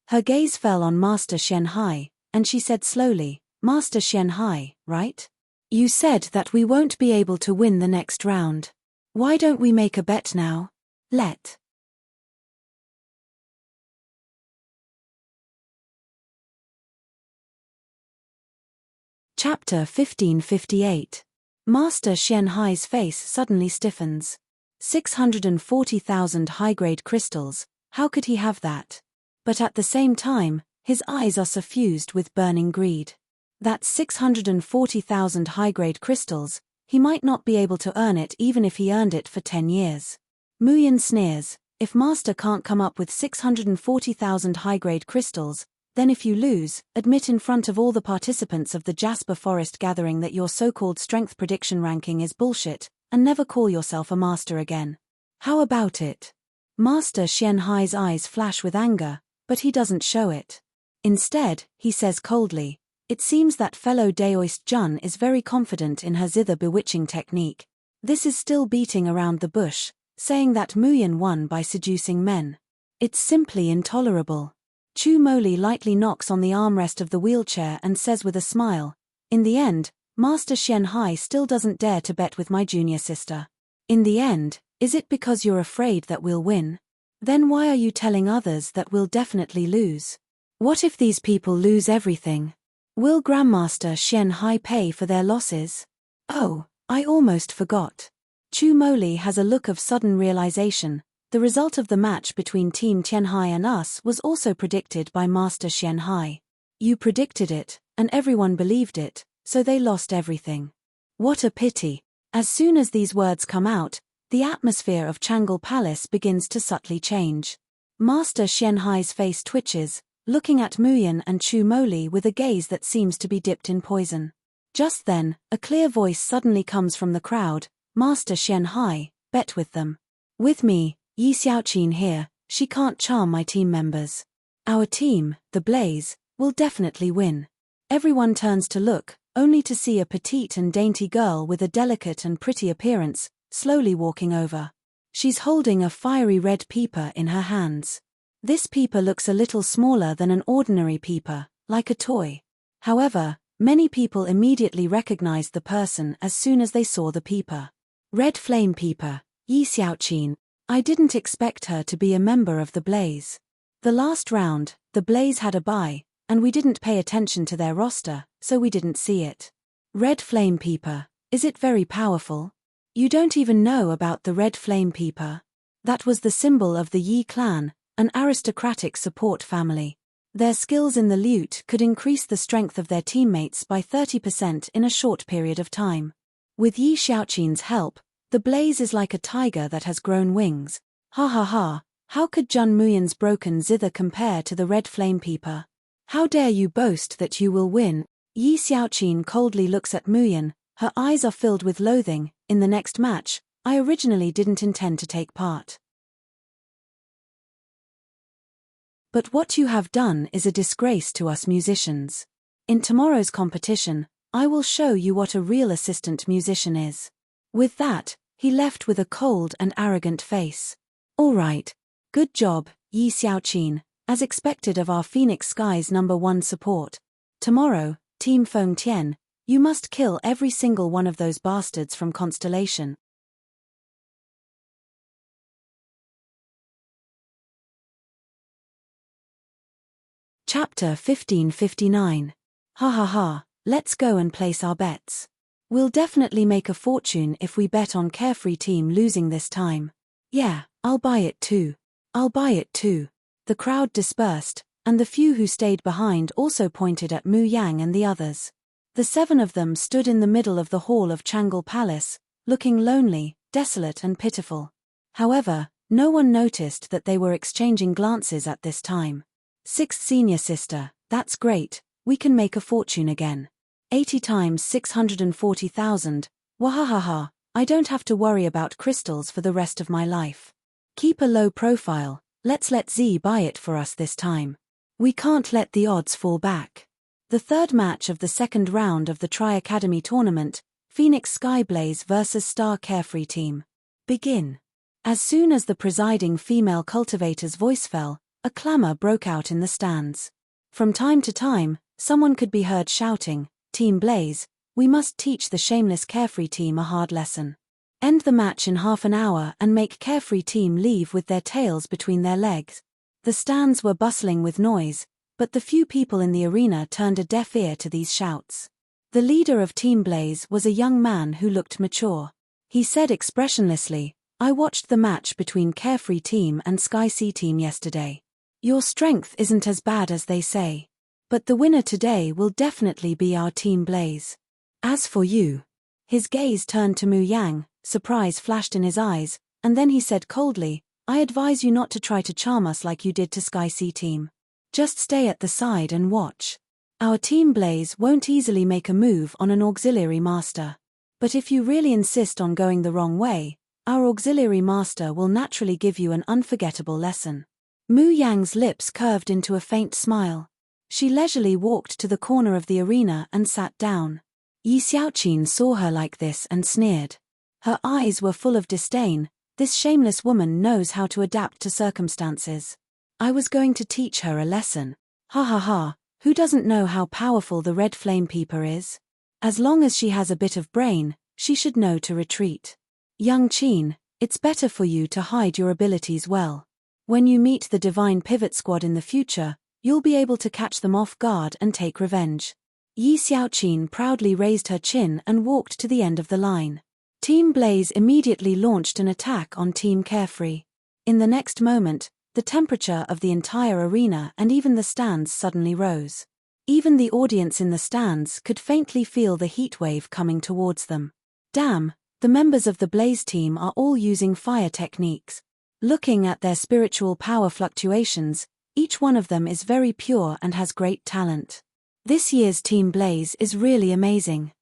Her gaze fell on Master Xian Hai, and she said slowly, Master Xian Hai, right? You said that we won't be able to win the next round. Why don't we make a bet now? Let. Chapter 1558. Master Xian Hai's face suddenly stiffens. 640,000 high-grade crystals, how could he have that? But at the same time, his eyes are suffused with burning greed. That's 640,000 high-grade crystals, he might not be able to earn it even if he earned it for 10 years. Muyin sneers, if Master can't come up with 640,000 high-grade crystals, then if you lose, admit in front of all the participants of the Jasper Forest gathering that your so-called strength prediction ranking is bullshit, and never call yourself a master again. How about it? Master Xian Hai's eyes flash with anger, but he doesn't show it. Instead, he says coldly, it seems that fellow Daoist Jun is very confident in her zither bewitching technique. This is still beating around the bush, saying that Muyin won by seducing men. It's simply intolerable. Chu Moli lightly knocks on the armrest of the wheelchair and says with a smile, in the end, Master Xian Hai still doesn't dare to bet with my junior sister. In the end, is it because you're afraid that we'll win? Then why are you telling others that we'll definitely lose? What if these people lose everything? Will Grandmaster Xian Hai pay for their losses? Oh, I almost forgot. Chu Moli has a look of sudden realization. The result of the match between Team Tianhai and us was also predicted by Master Xian Hai. You predicted it, and everyone believed it, so they lost everything. What a pity. As soon as these words come out, the atmosphere of Changle Palace begins to subtly change. Master Xian Hai's face twitches, looking at Muyin and Chu Moli with a gaze that seems to be dipped in poison. Just then, a clear voice suddenly comes from the crowd, Master Xian Hai, bet with them. With me, Yi Xiaoqin here, she can't charm my team members. Our team, the Blaze, will definitely win. Everyone turns to look, only to see a petite and dainty girl with a delicate and pretty appearance, slowly walking over. She's holding a fiery red peeper in her hands. This peeper looks a little smaller than an ordinary peeper, like a toy. However, many people immediately recognized the person as soon as they saw the peeper. Red Flame Peeper, Yi Xiaoqin. I didn't expect her to be a member of the Blaze. The last round, the Blaze had a bye, and we didn't pay attention to their roster, so we didn't see it. Red Flame Peeper, is it very powerful? You don't even know about the Red Flame Peeper. That was the symbol of the Yi clan, an aristocratic support family. Their skills in the lute could increase the strength of their teammates by 30% in a short period of time. With Yi Xiaoqin's help, the Blaze is like a tiger that has grown wings. Ha ha ha, how could Jun Muyin's broken zither compare to the Red Flame Peeper? How dare you boast that you will win? Yi Xiaoqin coldly looks at Muyin, her eyes are filled with loathing. In the next match, I originally didn't intend to take part. But what you have done is a disgrace to us musicians. In tomorrow's competition, I will show you what a real assistant musician is. With that, he left with a cold and arrogant face. All right. Good job, Yi Xiaoqin, as expected of our Phoenix Sky's #1 support. Tomorrow, Team Feng Tian, you must kill every single one of those bastards from Constellation. Chapter 1559. Ha ha ha, let's go and place our bets. We'll definitely make a fortune if we bet on Carefree Team losing this time. Yeah, I'll buy it too. I'll buy it too. The crowd dispersed, and the few who stayed behind also pointed at Mu Yang and the others. The 7 of them stood in the middle of the hall of Changal Palace, looking lonely, desolate and pitiful. However, no one noticed that they were exchanging glances at this time. 6th senior sister, that's great, we can make a fortune again. 80 times 640,000, wahahaha, I don't have to worry about crystals for the rest of my life. Keep a low profile, let's let Z buy it for us this time. We can't let the odds fall back. The third match of the second round of the Tri-Academy tournament, Phoenix Skyblaze vs Star Carefree Team. Begin. As soon as the presiding female cultivator's voice fell, a clamor broke out in the stands. From time to time, someone could be heard shouting, Team Blaze, we must teach the shameless Carefree Team a hard lesson. End the match in half an hour and make Carefree Team leave with their tails between their legs. The stands were bustling with noise, but the few people in the arena turned a deaf ear to these shouts. The leader of Team Blaze was a young man who looked mature. He said expressionlessly, I watched the match between Carefree Team and Sky Sea Team yesterday. Your strength isn't as bad as they say. But the winner today will definitely be our Team Blaze. As for you. His gaze turned to Mu Yang, surprise flashed in his eyes, and then he said coldly, I advise you not to try to charm us like you did to Sky Sea Team. Just stay at the side and watch. Our Team Blaze won't easily make a move on an auxiliary master. But if you really insist on going the wrong way, our auxiliary master will naturally give you an unforgettable lesson. Mu Yang's lips curved into a faint smile. She leisurely walked to the corner of the arena and sat down. Yi Xiaoqin saw her like this and sneered. Her eyes were full of disdain. This shameless woman knows how to adapt to circumstances. I was going to teach her a lesson. Ha ha ha, who doesn't know how powerful the red flame peeper is? As long as she has a bit of brain, she should know to retreat. Young Qin, it's better for you to hide your abilities well. When you meet the Divine Pivot Squad in the future, you'll be able to catch them off guard and take revenge. Yi Xiaoqin proudly raised her chin and walked to the end of the line. Team Blaze immediately launched an attack on Team Carefree. In the next moment, the temperature of the entire arena and even the stands suddenly rose. Even the audience in the stands could faintly feel the heat wave coming towards them. Damn, the members of the Blaze team are all using fire techniques. Looking at their spiritual power fluctuations, each one of them is very pure and has great talent. This year's Team Blaze is really amazing.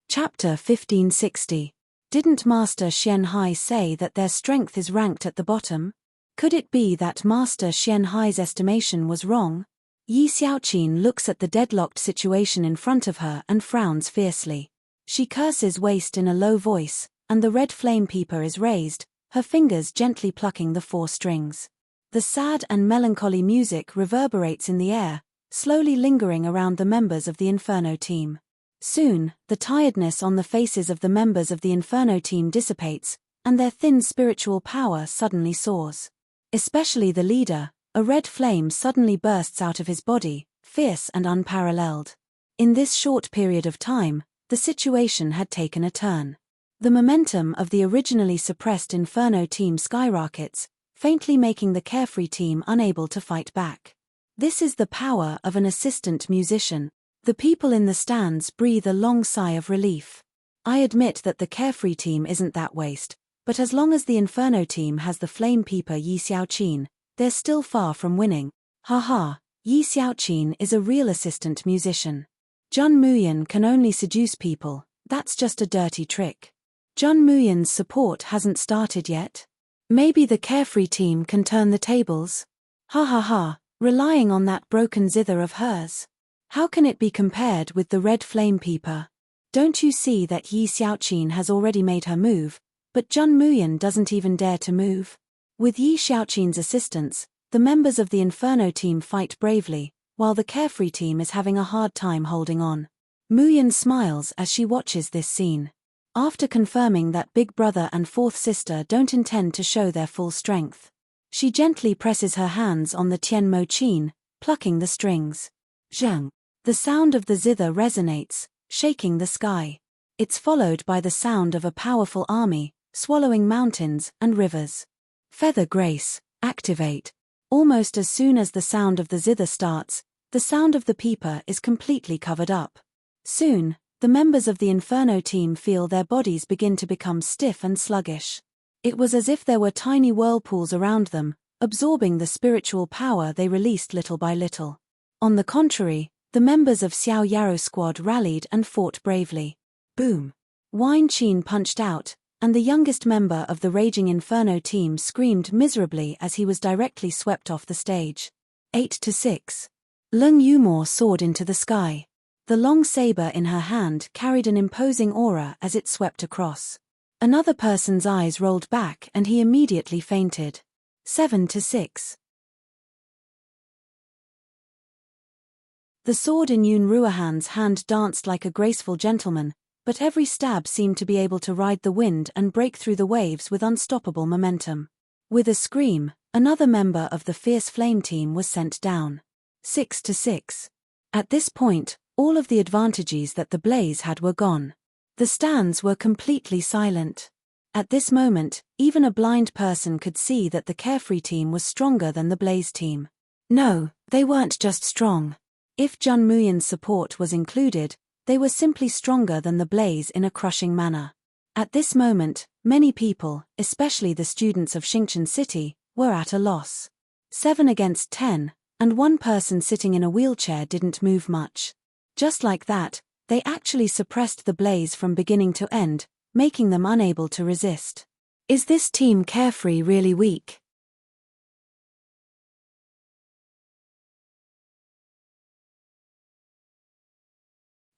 Chapter 1560. Didn't Master Xian Hai say that their strength is ranked at the bottom? Could it be that Master Xian Hai's estimation was wrong? Yi Xiaoqin looks at the deadlocked situation in front of her and frowns fiercely. She curses waste in a low voice, and the red flame peeper is raised, her fingers gently plucking the 4 strings. The sad and melancholy music reverberates in the air, slowly lingering around the members of the Inferno team. Soon, the tiredness on the faces of the members of the Inferno team dissipates, and their thin spiritual power suddenly soars. Especially the leader, a red flame suddenly bursts out of his body, fierce and unparalleled. In this short period of time, the situation had taken a turn. The momentum of the originally suppressed Inferno team skyrockets, faintly making the Carefree team unable to fight back. This is the power of an assistant musician. The people in the stands breathe a long sigh of relief. I admit that the Carefree team isn't that waste, but as long as the Inferno team has the flame peeper Yi Xiaoqin, they're still far from winning. Haha, Yi Xiaoqin is a real assistant musician. Jun Muyan can only seduce people, that's just a dirty trick. Jun Muyan's support hasn't started yet. Maybe the Carefree team can turn the tables? Ha ha ha, relying on that broken zither of hers. How can it be compared with the red flame peeper? Don't you see that Yi Xiaoqin has already made her move, but Jun Muyan doesn't even dare to move? With Yi Xiaoqin's assistance, the members of the Inferno team fight bravely, while the Carefree team is having a hard time holding on. Muyan smiles as she watches this scene. After confirming that big brother and fourth sister don't intend to show their full strength, she gently presses her hands on the Tianmo Qin, plucking the strings. Zhang. The sound of the zither resonates, shaking the sky. It's followed by the sound of a powerful army, swallowing mountains and rivers. Feather Grace, activate. Almost as soon as the sound of the zither starts, the sound of the peeper is completely covered up. Soon, the members of the Inferno team feel their bodies begin to become stiff and sluggish. It was as if there were tiny whirlpools around them, absorbing the spiritual power they released little by little. On the contrary, the members of Xiao Yaro's squad rallied and fought bravely. Boom! Wine Qin punched out, and the youngest member of the Raging Inferno team screamed miserably as he was directly swept off the stage. 8-6. Lung Yumor soared into the sky. The long saber in her hand carried an imposing aura as it swept across. Another person's eyes rolled back and he immediately fainted. 7-6. The sword in Yun Ruohan's hand danced like a graceful gentleman, but every stab seemed to be able to ride the wind and break through the waves with unstoppable momentum. With a scream, another member of the Fierce Flame team was sent down. 6-6. At this point, all of the advantages that the blaze had were gone. The stands were completely silent. At this moment, even a blind person could see that the Carefree team was stronger than the Blaze team. No, they weren't just strong. If Jun Muyan's support was included, they were simply stronger than the Blaze in a crushing manner. At this moment, many people, especially the students of Xingchen City, were at a loss. 7-10, and one person sitting in a wheelchair didn't move much. Just like that, they actually suppressed the Blaze from beginning to end, making them unable to resist. Is this team Carefree really weak?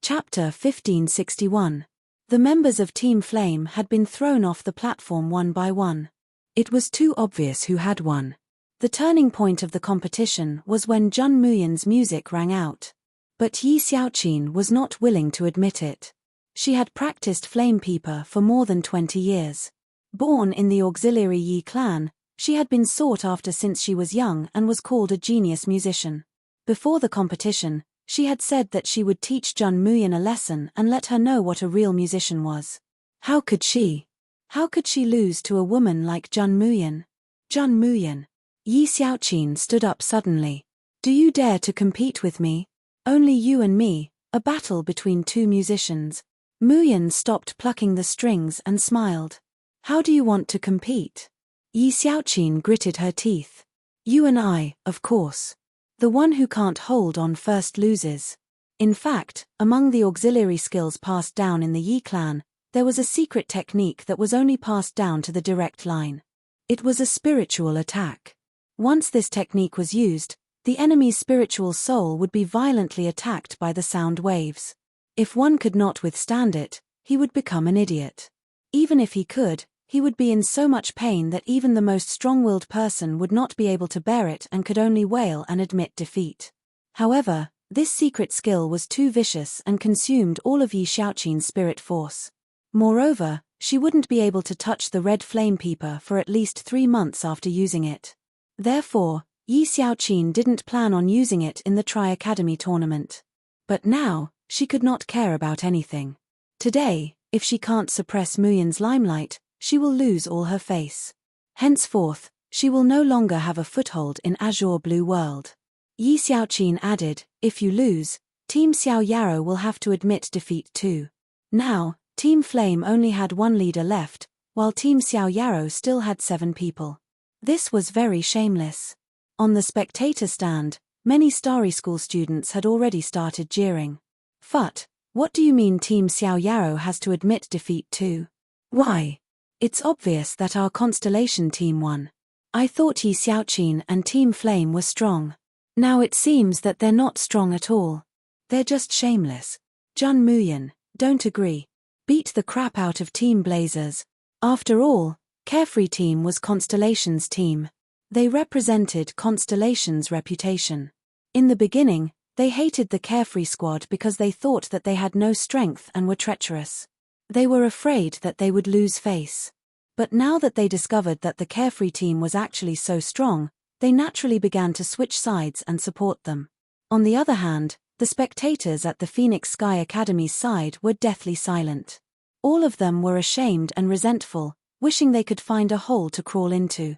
Chapter 1561. The members of Team Flame had been thrown off the platform one by one. It was too obvious who had won. The turning point of the competition was when Jun Muyan's music rang out. But Yi Xiaoqin was not willing to admit it. She had practiced Flame Peeper for more than 20 years. Born in the auxiliary Yi clan, she had been sought after since she was young and was called a genius musician. Before the competition, she had said that she would teach Jun Muyan a lesson and let her know what a real musician was. How could she? How could she lose to a woman like Jun Muyan? Jun Muyan. Yi Xiaoqin stood up suddenly. Do you dare to compete with me? Only you and me, a battle between two musicians. Muyan stopped plucking the strings and smiled. How do you want to compete? Yi Xiaoqin gritted her teeth. You and I, of course. The one who can't hold on first loses. In fact, among the auxiliary skills passed down in the Yi clan, there was a secret technique that was only passed down to the direct line. It was a spiritual attack. Once this technique was used, the enemy's spiritual soul would be violently attacked by the sound waves. If one could not withstand it, he would become an idiot. Even if he could, he would be in so much pain that even the most strong-willed person would not be able to bear it and could only wail and admit defeat. However, this secret skill was too vicious and consumed all of Yi Xiaoqin's spirit force. Moreover, she wouldn't be able to touch the red flame peeper for at least 3 months after using it. Therefore, Yi Xiaoqin didn't plan on using it in the Tri-Academy tournament. But now, she could not care about anything. Today, if she can't suppress Muyan's limelight, she will lose all her face. Henceforth, she will no longer have a foothold in Azure Blue World. Yi Xiaoqin added, if you lose, Team Xiao Yaro will have to admit defeat too. Now, Team Flame only had one leader left, while Team Xiao Yaro still had 7 people. This was very shameless. On the spectator stand, many Starry School students had already started jeering. Phut, what do you mean Team Xiao Yaro has to admit defeat too? Why? It's obvious that our Constellation team won. I thought Yi Xiaoqin and Team Flame were strong. Now it seems that they're not strong at all. They're just shameless. Jun Muyan, don't agree. Beat the crap out of Team Blazers. After all, Carefree team was Constellation's team. They represented Constellation's reputation. In the beginning, they hated the Carefree squad because they thought that they had no strength and were treacherous. They were afraid that they would lose face. But now that they discovered that the Carefree team was actually so strong, they naturally began to switch sides and support them. On the other hand, the spectators at the Phoenix Sky Academy's side were deathly silent. All of them were ashamed and resentful, wishing they could find a hole to crawl into.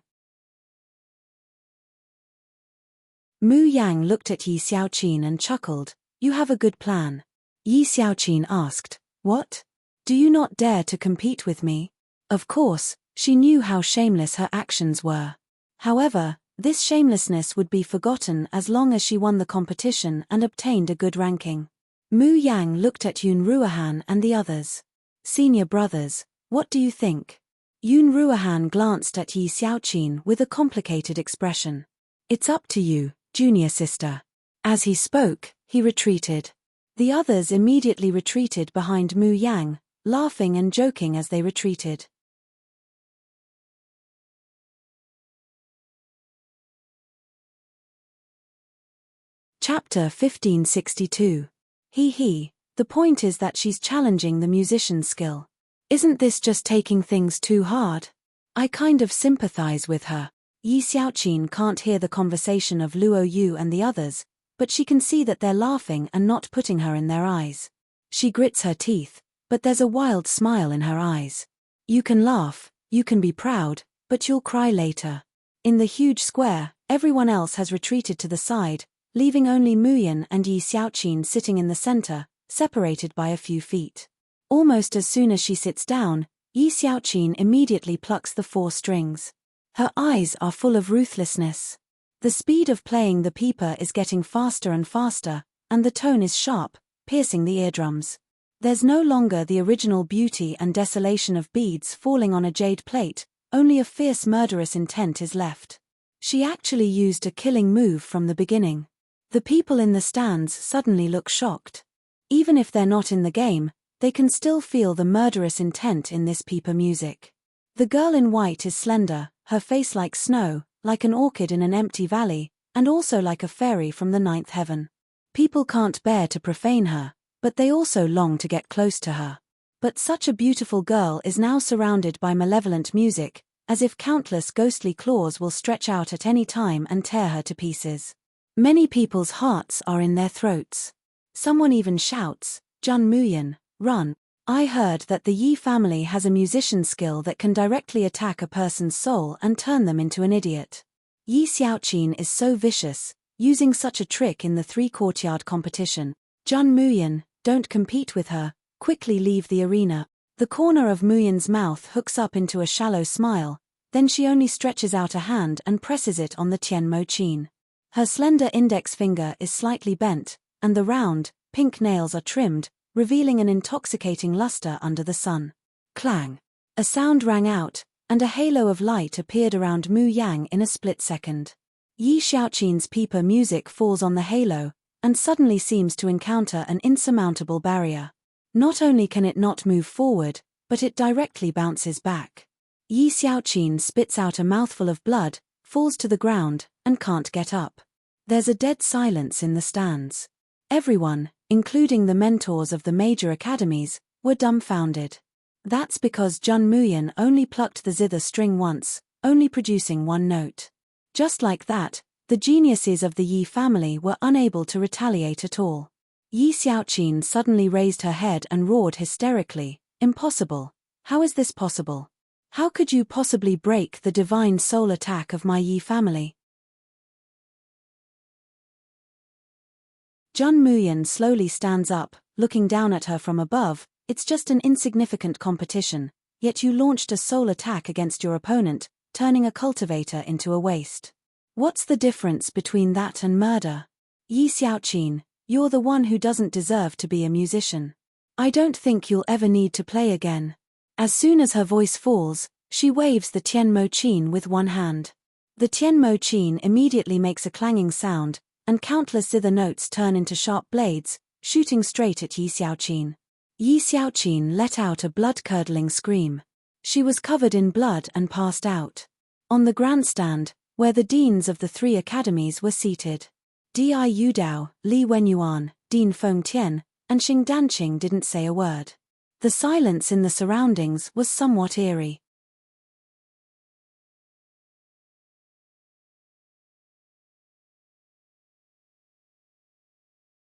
Mu Yang looked at Yi Xiaoqin and chuckled. You have a good plan. Yi Xiaoqin asked, What? Do you not dare to compete with me? Of course, she knew how shameless her actions were. However, this shamelessness would be forgotten as long as she won the competition and obtained a good ranking. Mu Yang looked at Yun Ruohan and the others. Senior brothers, what do you think? Yun Ruohan glanced at Yi Xiaoqin with a complicated expression. It's up to you, junior sister. As he spoke, he retreated. The others immediately retreated behind Mu Yang, laughing and joking as they retreated. Chapter 1562. The point is that she's challenging the musician's skill. Isn't this just taking things too hard? I kind of sympathize with her. Yi Xiaoqin can't hear the conversation of Luo Yu and the others, but she can see that they're laughing and not putting her in their eyes. She grits her teeth, but there's a wild smile in her eyes. You can laugh, you can be proud, but you'll cry later. In the huge square, everyone else has retreated to the side, leaving only Muyan and Yi Xiaoqin sitting in the center, separated by a few feet. Almost as soon as she sits down, Yi Xiaoqin immediately plucks the 4 strings. Her eyes are full of ruthlessness. The speed of playing the pipa is getting faster and faster, and the tone is sharp, piercing the eardrums. There's no longer the original beauty and desolation of beads falling on a jade plate, only a fierce murderous intent is left. She actually used a killing move from the beginning. The people in the stands suddenly look shocked. Even if they're not in the game, they can still feel the murderous intent in this pipa music. The girl in white is slender, her face like snow, like an orchid in an empty valley, and also like a fairy from the 9th heaven. People can't bear to profane her, but they also long to get close to her. But such a beautiful girl is now surrounded by malevolent music, as if countless ghostly claws will stretch out at any time and tear her to pieces. Many people's hearts are in their throats. Someone even shouts, Jun Muyan, run. I heard that the Yi family has a musician skill that can directly attack a person's soul and turn them into an idiot. Yi Xiaoqin is so vicious, using such a trick in the 3-courtyard competition. Jun Muyan, don't compete with her, quickly leave the arena. The corner of Muyan's mouth hooks up into a shallow smile, then she only stretches out a hand and presses it on the Tianmo Qin. Her slender index finger is slightly bent, and the round, pink nails are trimmed, revealing an intoxicating luster under the sun. Clang! A sound rang out, and a halo of light appeared around Mu Yang in a split second. Yi Xiaoqin's pipa music falls on the halo, and suddenly seems to encounter an insurmountable barrier. Not only can it not move forward, but it directly bounces back. Yi Xiaoqin spits out a mouthful of blood, falls to the ground, and can't get up. There's a dead silence in the stands. Everyone, including the mentors of the major academies, were dumbfounded. That's because Jun Muyan only plucked the zither string once, only producing 1 note. Just like that, the geniuses of the Yi family were unable to retaliate at all. Yi Xiaoqin suddenly raised her head and roared hysterically, Impossible! How is this possible? How could you possibly break the divine soul attack of my Yi family? Jun Muyan slowly stands up, looking down at her from above. It's just an insignificant competition, yet you launched a soul attack against your opponent, turning a cultivator into a waste. What's the difference between that and murder? Yi Xiaoqin, you're the one who doesn't deserve to be a musician. I don't think you'll ever need to play again. As soon as her voice falls, she waves the Tianmo Qin with one hand. The Tianmo Qin immediately makes a clanging sound, and countless zither notes turn into sharp blades, shooting straight at Yi Xiaoqin. Yi Xiaoqin let out a blood-curdling scream. She was covered in blood and passed out. On the grandstand, where the deans of the 3 academies were seated, Di Yudao, Li Wenyuan, Dean Fengtian, and Xing Danqing didn't say a word. The silence in the surroundings was somewhat eerie.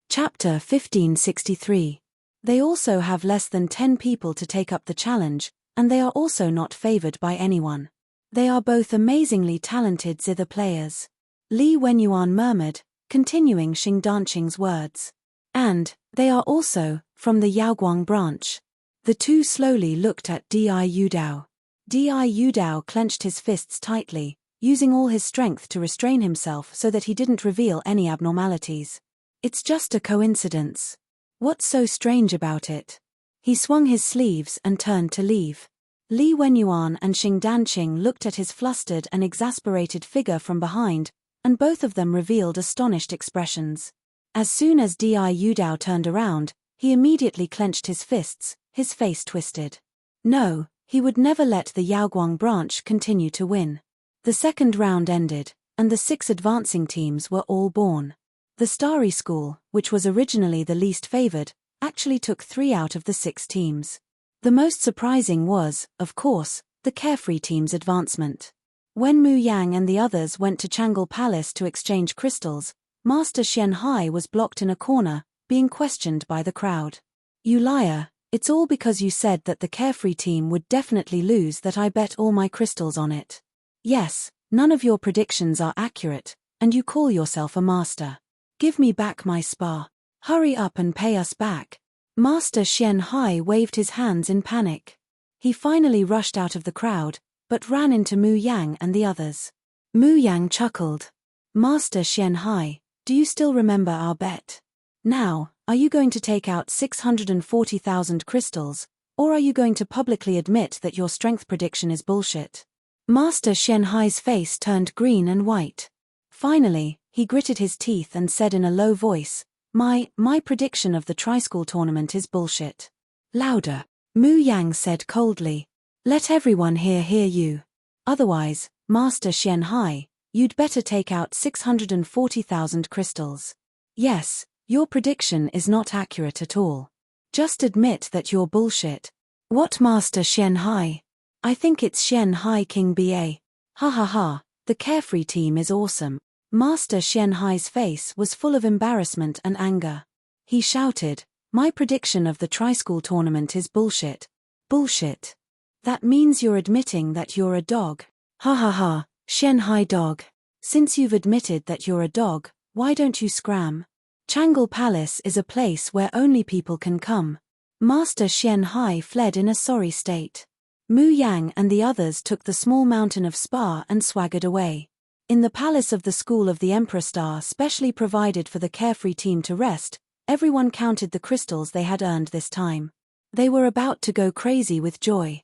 Chapter 1563. They also have less than 10 people to take up the challenge, and they are also not favored by anyone. They are both amazingly talented zither players. Li Wenyuan murmured, continuing Xingdanqing's words. And, they are also, from the Yaoguang branch. The two slowly looked at Di Yudao. Di Yudao clenched his fists tightly, using all his strength to restrain himself so that he didn't reveal any abnormalities. It's just a coincidence. What's so strange about it? He swung his sleeves and turned to leave. Li Wenyuan and Xingdanqing looked at his flustered and exasperated figure from behind, and both of them revealed astonished expressions. As soon as Di Yudao turned around, he immediately clenched his fists, his face twisted. No, he would never let the Yaoguang branch continue to win. The second round ended, and the 6 advancing teams were all born. The Starry School, which was originally the least favored, actually took 3 out of the 6 teams. The most surprising was, of course, the Carefree team's advancement. When Mu Yang and the others went to Changle Palace to exchange crystals, Master Xian Hai was blocked in a corner, being questioned by the crowd. You liar, it's all because you said that the Carefree team would definitely lose that I bet all my crystals on it. Yes, none of your predictions are accurate, and you call yourself a master. Give me back my spa. Hurry up and pay us back. Master Xian Hai waved his hands in panic. He finally rushed out of the crowd, but ran into Mu Yang and the others. Mu Yang chuckled. Master Xian Hai, do you still remember our bet? Now, are you going to take out 640,000 crystals, or are you going to publicly admit that your strength prediction is bullshit? Master Xian Hai's face turned green and white. Finally, he gritted his teeth and said in a low voice, My prediction of the Tri-School tournament is bullshit. Louder. Mu Yang said coldly. Let everyone hear you. Otherwise, Master Xian Hai, you'd better take out 640,000 crystals. Yes, your prediction is not accurate at all. Just admit that you're bullshit. What Master Xian Hai? I think it's Xian Hai King BA. Ha ha ha, the Carefree team is awesome. Master Xian Hai's face was full of embarrassment and anger. He shouted, My prediction of the Tri-School tournament is bullshit. Bullshit. That means you're admitting that you're a dog. Ha ha ha, Xian Hai dog. Since you've admitted that you're a dog, why don't you scram? Changle Palace is a place where only people can come. Master Xian Hai fled in a sorry state. Mu Yang and the others took the small mountain of spar and swaggered away. In the palace of the School of the Emperor Star specially provided for the Carefree team to rest, everyone counted the crystals they had earned this time. They were about to go crazy with joy.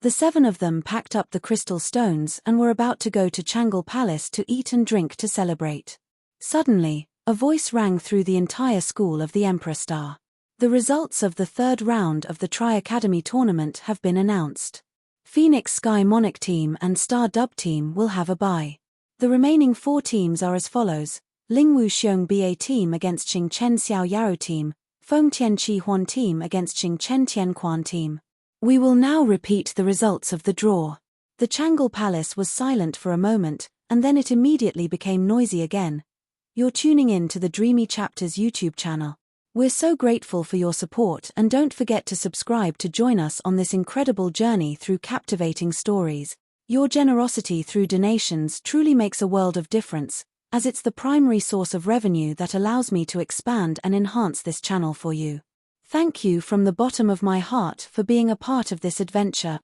The 7 of them packed up the crystal stones and were about to go to Changle Palace to eat and drink to celebrate. Suddenly, a voice rang through the entire School of the Emperor Star. The results of the 3rd round of the Tri-Academy tournament have been announced. Phoenix Sky Monarch Team and Star Dub Team will have a bye. The remaining 4 teams are as follows: Lingwu Xiong BA Team against Xing Chen Xiao Yaro Team, Feng Tian Chi Huan Team against Xing Chen Tian Quan Team. We will now repeat the results of the draw. The Changle Palace was silent for a moment, and then it immediately became noisy again. You're tuning in to the Dreamy Chapters YouTube channel. We're so grateful for your support, and don't forget to subscribe to join us on this incredible journey through captivating stories. Your generosity through donations truly makes a world of difference, as it's the primary source of revenue that allows me to expand and enhance this channel for you. Thank you from the bottom of my heart for being a part of this adventure.